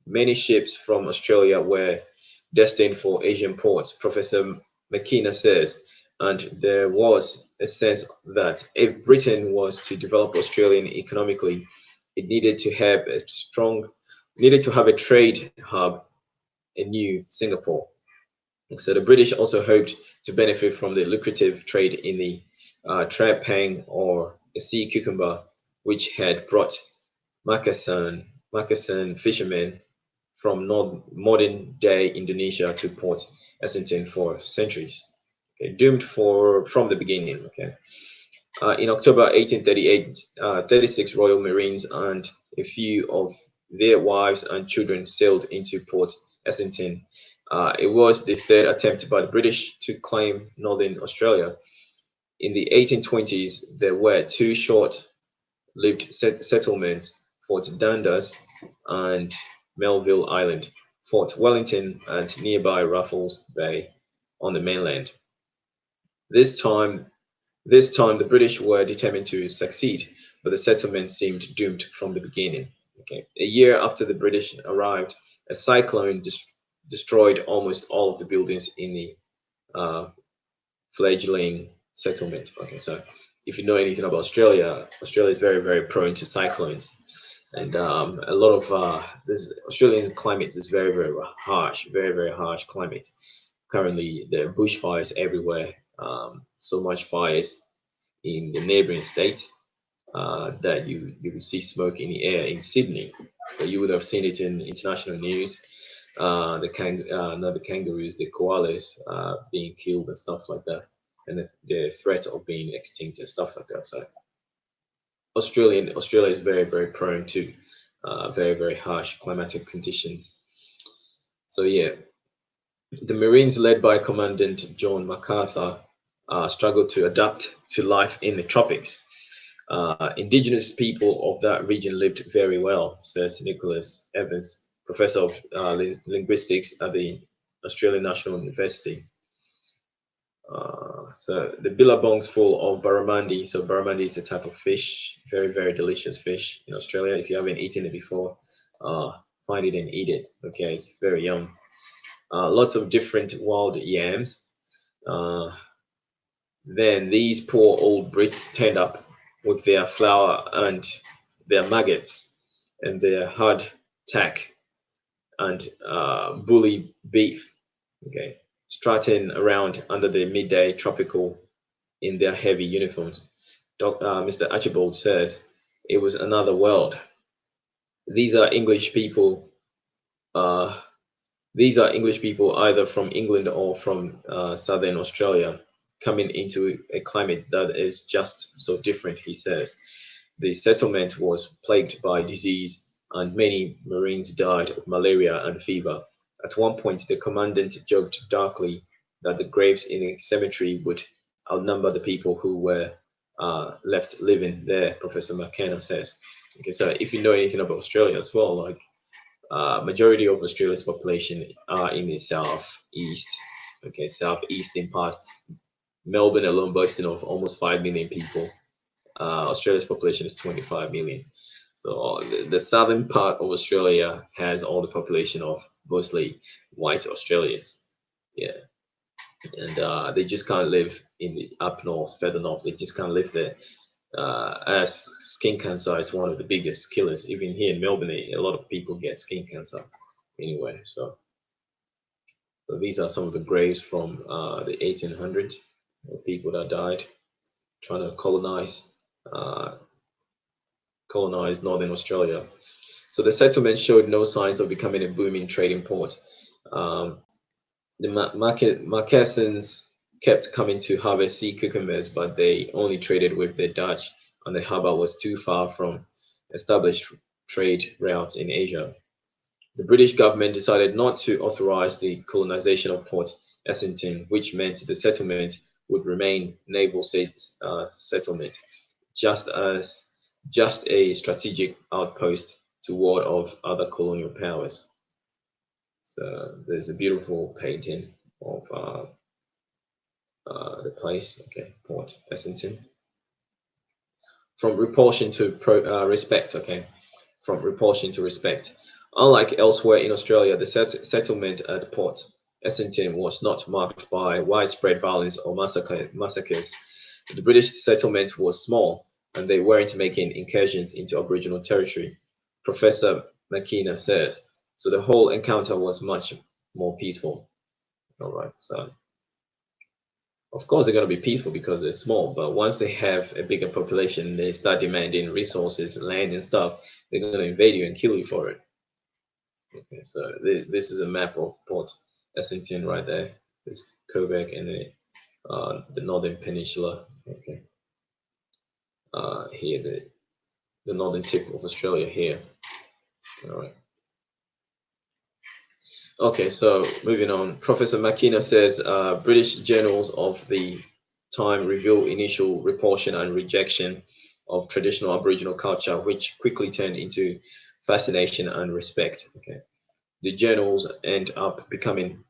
Many ships from Australia were destined for Asian ports, Professor McKenna says, and there was a sense that if Britain was to develop Australia economically, it needed to have a trade hub, a new Singapore. So the British also hoped to benefit from the lucrative trade in the trapang or a sea cucumber, which had brought Makassar fishermen from modern day Indonesia to Port Essendon for centuries. Okay, doomed from the beginning. Okay. In October 1838, 36 Royal Marines and a few of their wives and children sailed into Port Essendon. It was the third attempt by the British to claim Northern Australia. In the 1820s, there were two short-lived settlements, Fort Dundas and Melville Island, Fort Wellington, and nearby Raffles Bay on the mainland. This time, the British were determined to succeed, but the settlement seemed doomed from the beginning. Okay. A year after the British arrived, a cyclone destroyed almost all of the buildings in the fledgling settlement. Okay, so if you know anything about Australia, Australia is very, very prone to cyclones, and a lot of this Australian climate is very, very, very harsh climate. Currently, there are bushfires everywhere. So much fires in the neighboring state that you will see smoke in the air in Sydney. So you would have seen it in international news. Not the kangaroos, the koalas being killed and stuff like that, and the threat of being extinct and stuff like that. So Australia is very, very prone to very, very harsh climatic conditions. So yeah, the Marines led by Commandant John MacArthur struggled to adapt to life in the tropics. Indigenous people of that region lived very well, says Nicholas Evans, professor of linguistics at the Australian National University. So the billabong's full of barramundi. So barramundi is a type of fish, very, very delicious fish in Australia. If you haven't eaten it before, find it and eat it. Okay, it's very yum. Lots of different wild yams. Then these poor old Brits turned up with their flour and their maggots and their hard tack and bully beef. Okay, strutting around under the midday tropical in their heavy uniforms. Mr. Archibald says it was another world. These are English people. These are English people either from England or from southern Australia, coming into a climate that is just so different, he says. The settlement was plagued by disease, and many Marines died of malaria and fever. At one point, the commandant joked darkly that the graves in the cemetery would outnumber the people who were left living there, Professor McKenna says. Okay, so if you know anything about Australia as well, like majority of Australia's population are in the southeast, okay, southeastern part. Melbourne alone boasting of almost 5 million people. Australia's population is 25 million. So the southern part of Australia has all the population of mostly white Australians. Yeah, and they just can't live in the up north, further north. They just can't live there. As skin cancer is one of the biggest killers. Even here in Melbourne, a lot of people get skin cancer. Anyway, so these are some of the graves from the 1800s of people that died trying to uh, colonize northern Australia. So the settlement showed no signs of becoming a booming trading port. Um, the Marquesans kept coming to harvest sea cucumbers, but they only traded with the Dutch, and the harbor was too far from established trade routes in Asia. The British government decided not to authorize the colonization of Port Essington, which meant the settlement would remain naval settlement, just as just a strategic outpost to ward off other colonial powers. So there's a beautiful painting of the place, okay, Port Essington. From repulsion to respect, okay, from repulsion to respect. Unlike elsewhere in Australia, the settlement at Port Essington was not marked by widespread violence or massacres. The British settlement was small, and they weren't making incursions into Aboriginal territory, Professor McKenna says. So the whole encounter was much more peaceful. All right, so of course they're going to be peaceful because they're small, but once they have a bigger population, they start demanding resources, land, and stuff. They're going to invade you and kill you for it. Okay, so this is a map of Port Essington right there. It's Quebec and the Northern Peninsula. Okay, here the northern tip of Australia here. All right. Okay, so moving on. Professor McKenna says British journals of the time reveal initial repulsion and rejection of traditional Aboriginal culture, which quickly turned into fascination and respect. Okay, the journals end up becoming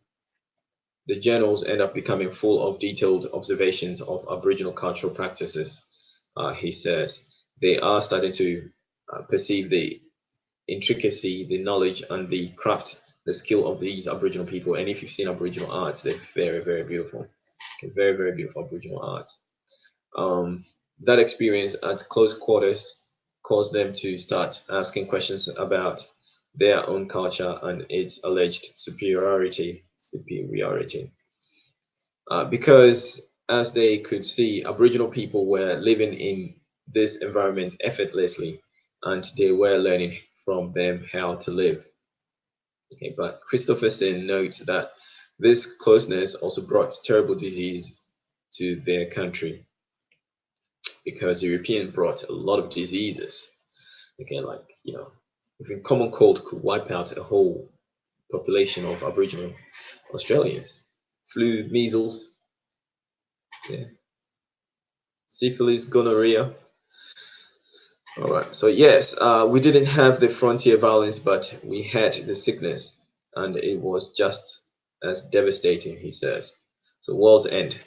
full of detailed observations of Aboriginal cultural practices. He says they are starting to perceive the intricacy, the knowledge, and the craft, the skill of these Aboriginal people. And if you've seen Aboriginal arts, they're very, very beautiful. Okay, very, very beautiful Aboriginal arts. That experience at close quarters caused them to start asking questions about their own culture and its alleged superiority. Because as they could see, Aboriginal people were living in this environment effortlessly, and they were learning from them how to live. Okay, but Christopherson notes that this closeness also brought terrible disease to their country because European brought a lot of diseases. Okay, like even common cold could wipe out a whole population of Aboriginal Australians. Flu, measles, yeah, syphilis, gonorrhea. All right. So yes, we didn't have the frontier violence, but we had the sickness, and it was just as devastating, he says. So World's End.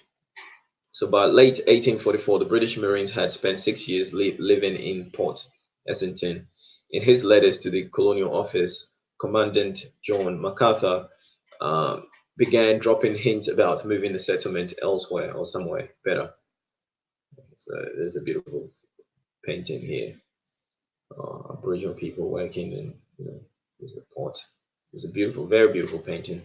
So by late 1844, the British Marines had spent 6 years living in Port Essington. In his letters to the Colonial Office, Commandant John MacArthur began dropping hints about moving the settlement elsewhere or somewhere better. So there's a beautiful painting here. Aboriginal people working, and there's a port. It's a beautiful, very beautiful painting.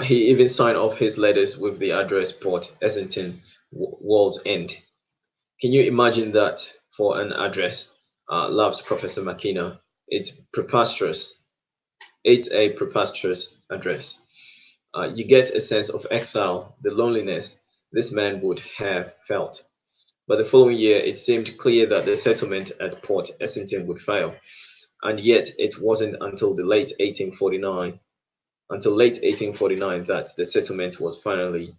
He even signed off his letters with the address Port Essington, World's End. Can you imagine that for an address? Loves Professor McKenna. It's preposterous. It's a preposterous address. You get a sense of exile, the loneliness this man would have felt. But the following year, it seemed clear that the settlement at Port Essington would fail, and yet it wasn't until late 1849 that the settlement was finally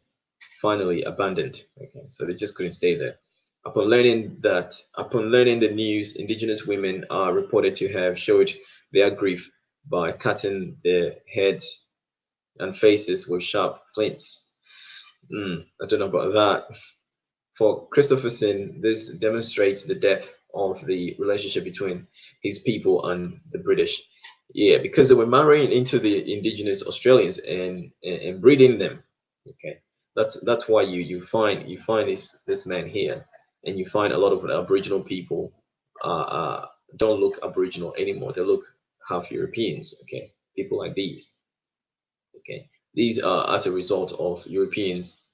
abandoned. Okay, so they just couldn't stay there. Upon learning the news, indigenous women are reported to have showed their grief by cutting their heads and faces with sharp flints. I don't know about that. For Christopherson, this demonstrates the depth of the relationship between his people and the British. Yeah, because they were marrying into the indigenous Australians and breeding them. Okay, that's why you find this man here, and you find a lot of Aboriginal people don't look Aboriginal anymore. They look half Europeans. Okay, people like these. Okay, these are as a result of Europeans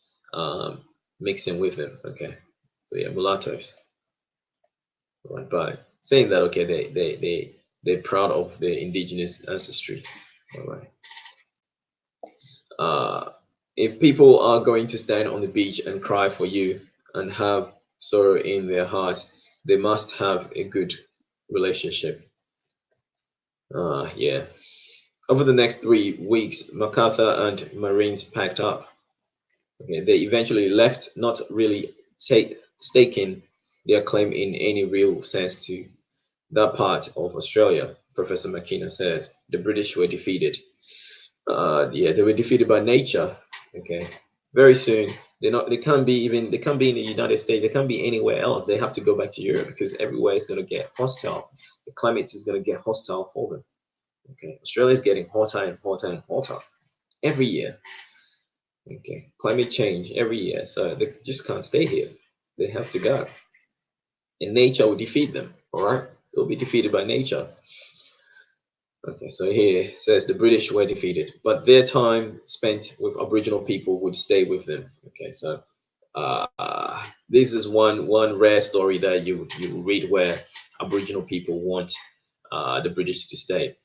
mixing with them. Okay, so yeah, mulattoes. Right, by saying that, okay, they're proud of their indigenous ancestry. All right. Uh, if people are going to stand on the beach and cry for you and have sorrow in their hearts, they must have a good relationship. Yeah. Over the next 3 weeks, MacArthur and Marines packed up. Okay, they eventually left, not really staking their claim in any real sense to that part of Australia. Professor McKenna says the British were defeated. Yeah, they were defeated by nature. Okay, very soon they can't be in the United States. They can't be anywhere else. They have to go back to Europe because everywhere is going to get hostile. The climate is going to get hostile for them. Okay, Australia is getting hotter and hotter and hotter every year. Okay, climate change every year, so they just can't stay here. They have to go, and nature will defeat them. All right, they'll be defeated by nature. Okay, so here it says the British were defeated, but their time spent with Aboriginal people would stay with them. Okay, so this is one rare story that you read where Aboriginal people want the British to stay.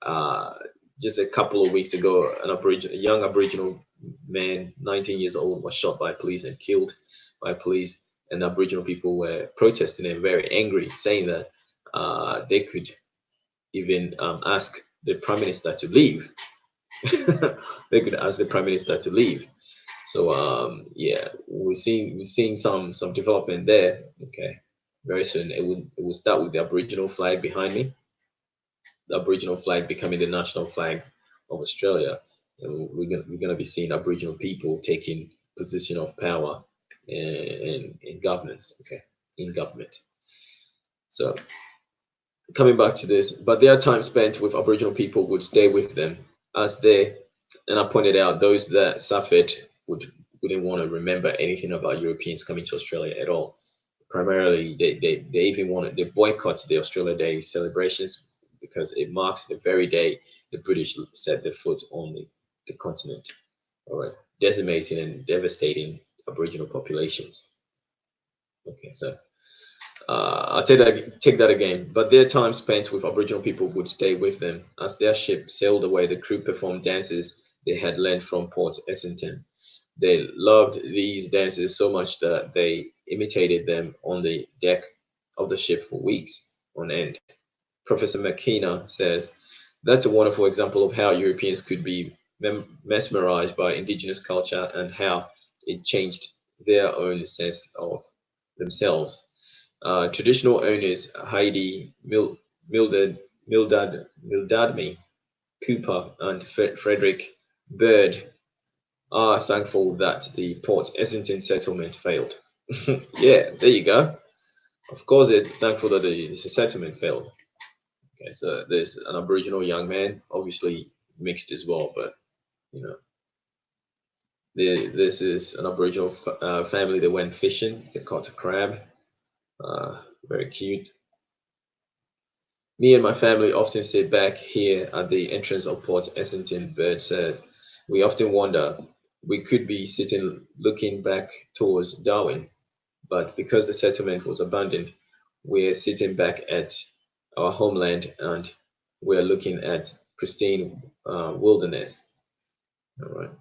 Uh, just a couple of weeks ago, a young Aboriginal man, 19 years old, was shot by police and killed by police, and Aboriginal people were protesting and very angry, saying that they could even ask the prime minister to leave. They could ask the prime minister to leave. So yeah, we're seeing some development there. Okay, very soon it will start with the Aboriginal flag behind me, the Aboriginal flag becoming the national flag of Australia, and we're gonna be seeing Aboriginal people taking position of power in governance. Okay, in government. So coming back to this, but their time spent with Aboriginal people would stay with them as they, and I pointed out those that suffered wouldn't want to remember anything about Europeans coming to Australia at all. Primarily, they even wanted they boycott the Australia Day celebrations because it marks the very day the British set their foot on the continent, all right, decimating and devastating Aboriginal populations. Okay, so I'll take that again. But their time spent with Aboriginal people would stay with them. As their ship sailed away, the crew performed dances they had learned from Port Essington. They loved these dances so much that they imitated them on the deck of the ship for weeks on end. Professor McKenna says that's a wonderful example of how Europeans could be mesmerized by indigenous culture and how it changed their own sense of themselves. Traditional owners Heidi Mildadme Cooper and Frederick Bird are thankful that the Port Essington settlement failed. Yeah, there you go. Of course, they're thankful that the settlement failed. Okay, so there's an Aboriginal young man, obviously mixed as well, but you know, this is an Aboriginal family that went fishing. They caught a crab. Very cute. Me and my family often sit back here at the entrance of Port Essington, Bird says. We often wonder, we could be sitting looking back towards Darwin, but because the settlement was abandoned, we're sitting back at our homeland and we're looking at pristine wilderness. All right.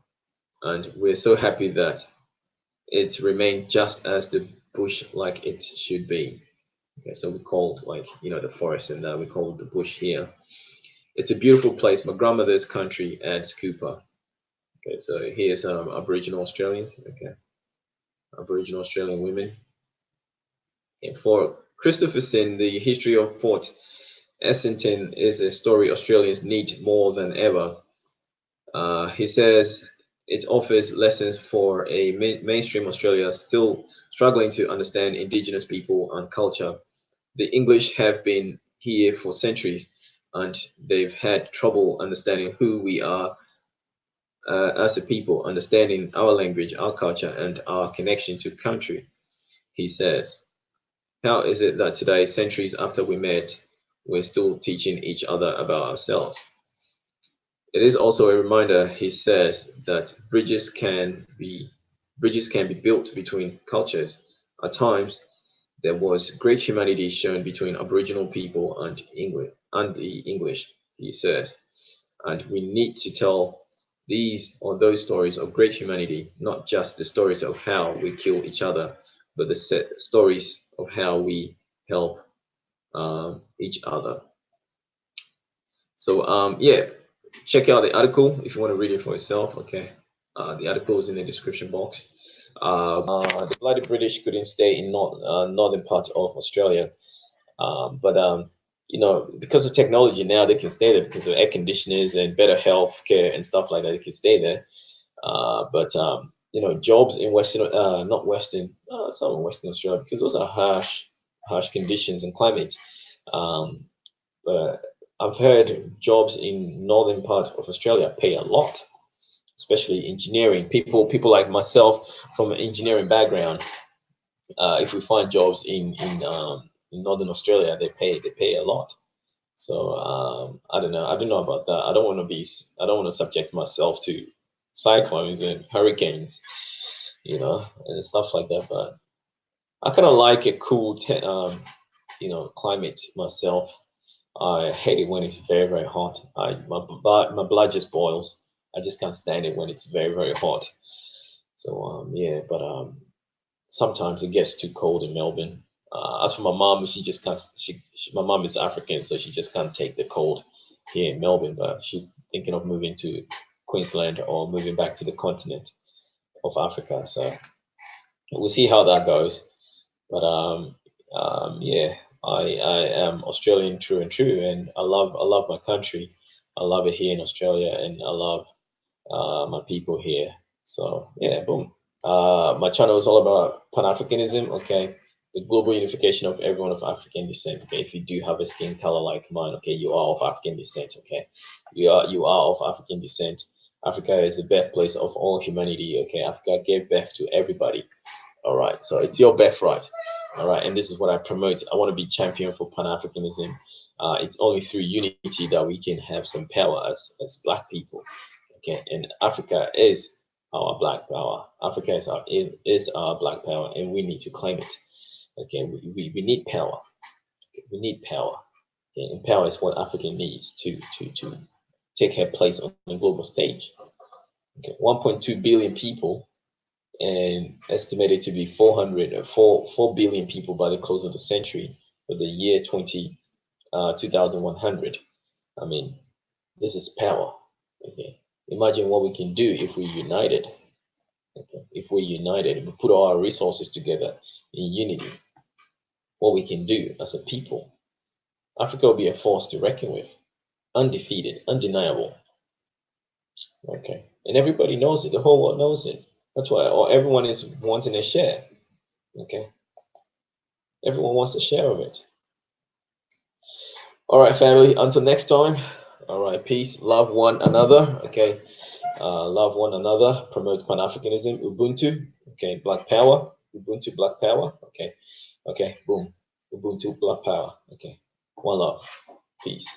and we're so happy that it remained just as the bush like it should be. Okay, so we called, like, the forest, and we called the bush here. It's a beautiful place. My grandmother's country, adds Cooper. Okay, so here's Aboriginal Australians. Okay, Aboriginal Australian women. And for Christopherson, the history of Port Essington is a story Australians need more than ever. He says it offers lessons for a mainstream Australia still struggling to understand Indigenous people and culture. The English have been here for centuries, and they've had trouble understanding who we are as a people, understanding our language, our culture, and our connection to country. He says, how is it that today, centuries after we met, we're still teaching each other about ourselves? It is also a reminder, he says, that bridges can be built between cultures. At times, there was great humanity shown between Aboriginal people and the English, he says. And we need to tell these or those stories of great humanity, not just the stories of how we kill each other, but the stories of how we help each other. So yeah, check out the article if you want to read it for yourself. Okay, the article is in the description box. The bloody British couldn't stay in northern part of Australia, but because of technology now they can stay there because of air conditioners and better health care and stuff like that. They can stay there. But jobs in not Western, some in Western Australia, because those are harsh conditions and climates. But I've heard jobs in northern part of Australia pay a lot, especially engineering. People like myself from an engineering background, if we find jobs in northern Australia, they pay a lot. So I don't know. I don't know about that. I don't want to subject myself to cyclones and hurricanes, and stuff like that. But I kind of like a cool, climate myself. I hate it when it's very, very hot. My blood just boils. I just can't stand it when it's very, very hot. So yeah, but sometimes it gets too cold in Melbourne. As for my mom, she just can't. My mom is African, so she just can't take the cold here in Melbourne. But she's thinking of moving to Queensland or moving back to the continent of Africa. So we'll see how that goes. But yeah, I am Australian true and true, and I love my country. I love it here in Australia, and I love my people here. So yeah, boom. My channel is all about Pan-Africanism. Okay, the global unification of everyone of African descent. Okay, if you do have a skin color like mine, okay, you are of African descent. Okay, you are of African descent. Africa is the birthplace of all humanity. Okay, Africa gave birth to everybody. All right, so it's your birthright. All right, and this is what I promote. I want to be champion for Pan-Africanism. It's only through unity that we can have some power as Black people. Okay, and Africa is our Black power. Africa is our Black power, and we need to claim it. Okay, we need power. Okay, we need power. Okay, and power is what Africa needs to take her place on the global stage. Okay, 1.2 billion people, and estimated to be 4 billion people by the close of the century for the year 2100. I mean, this is power. Okay, imagine what we can do if we united. Okay, if we united, if we put all our resources together in unity, what we can do as a people. Africa will be a force to reckon with, undefeated, undeniable. Okay, and everybody knows it. The whole world knows it. That's why everyone is wanting a share. Okay, everyone wants a share of it. All right, family. Until next time. All right, peace. Love one another. Okay, love one another. Promote Pan-Africanism. Ubuntu. Okay, Black Power. Ubuntu, Black Power. Okay, okay. Boom. Ubuntu, Black Power. Okay. One love. Peace.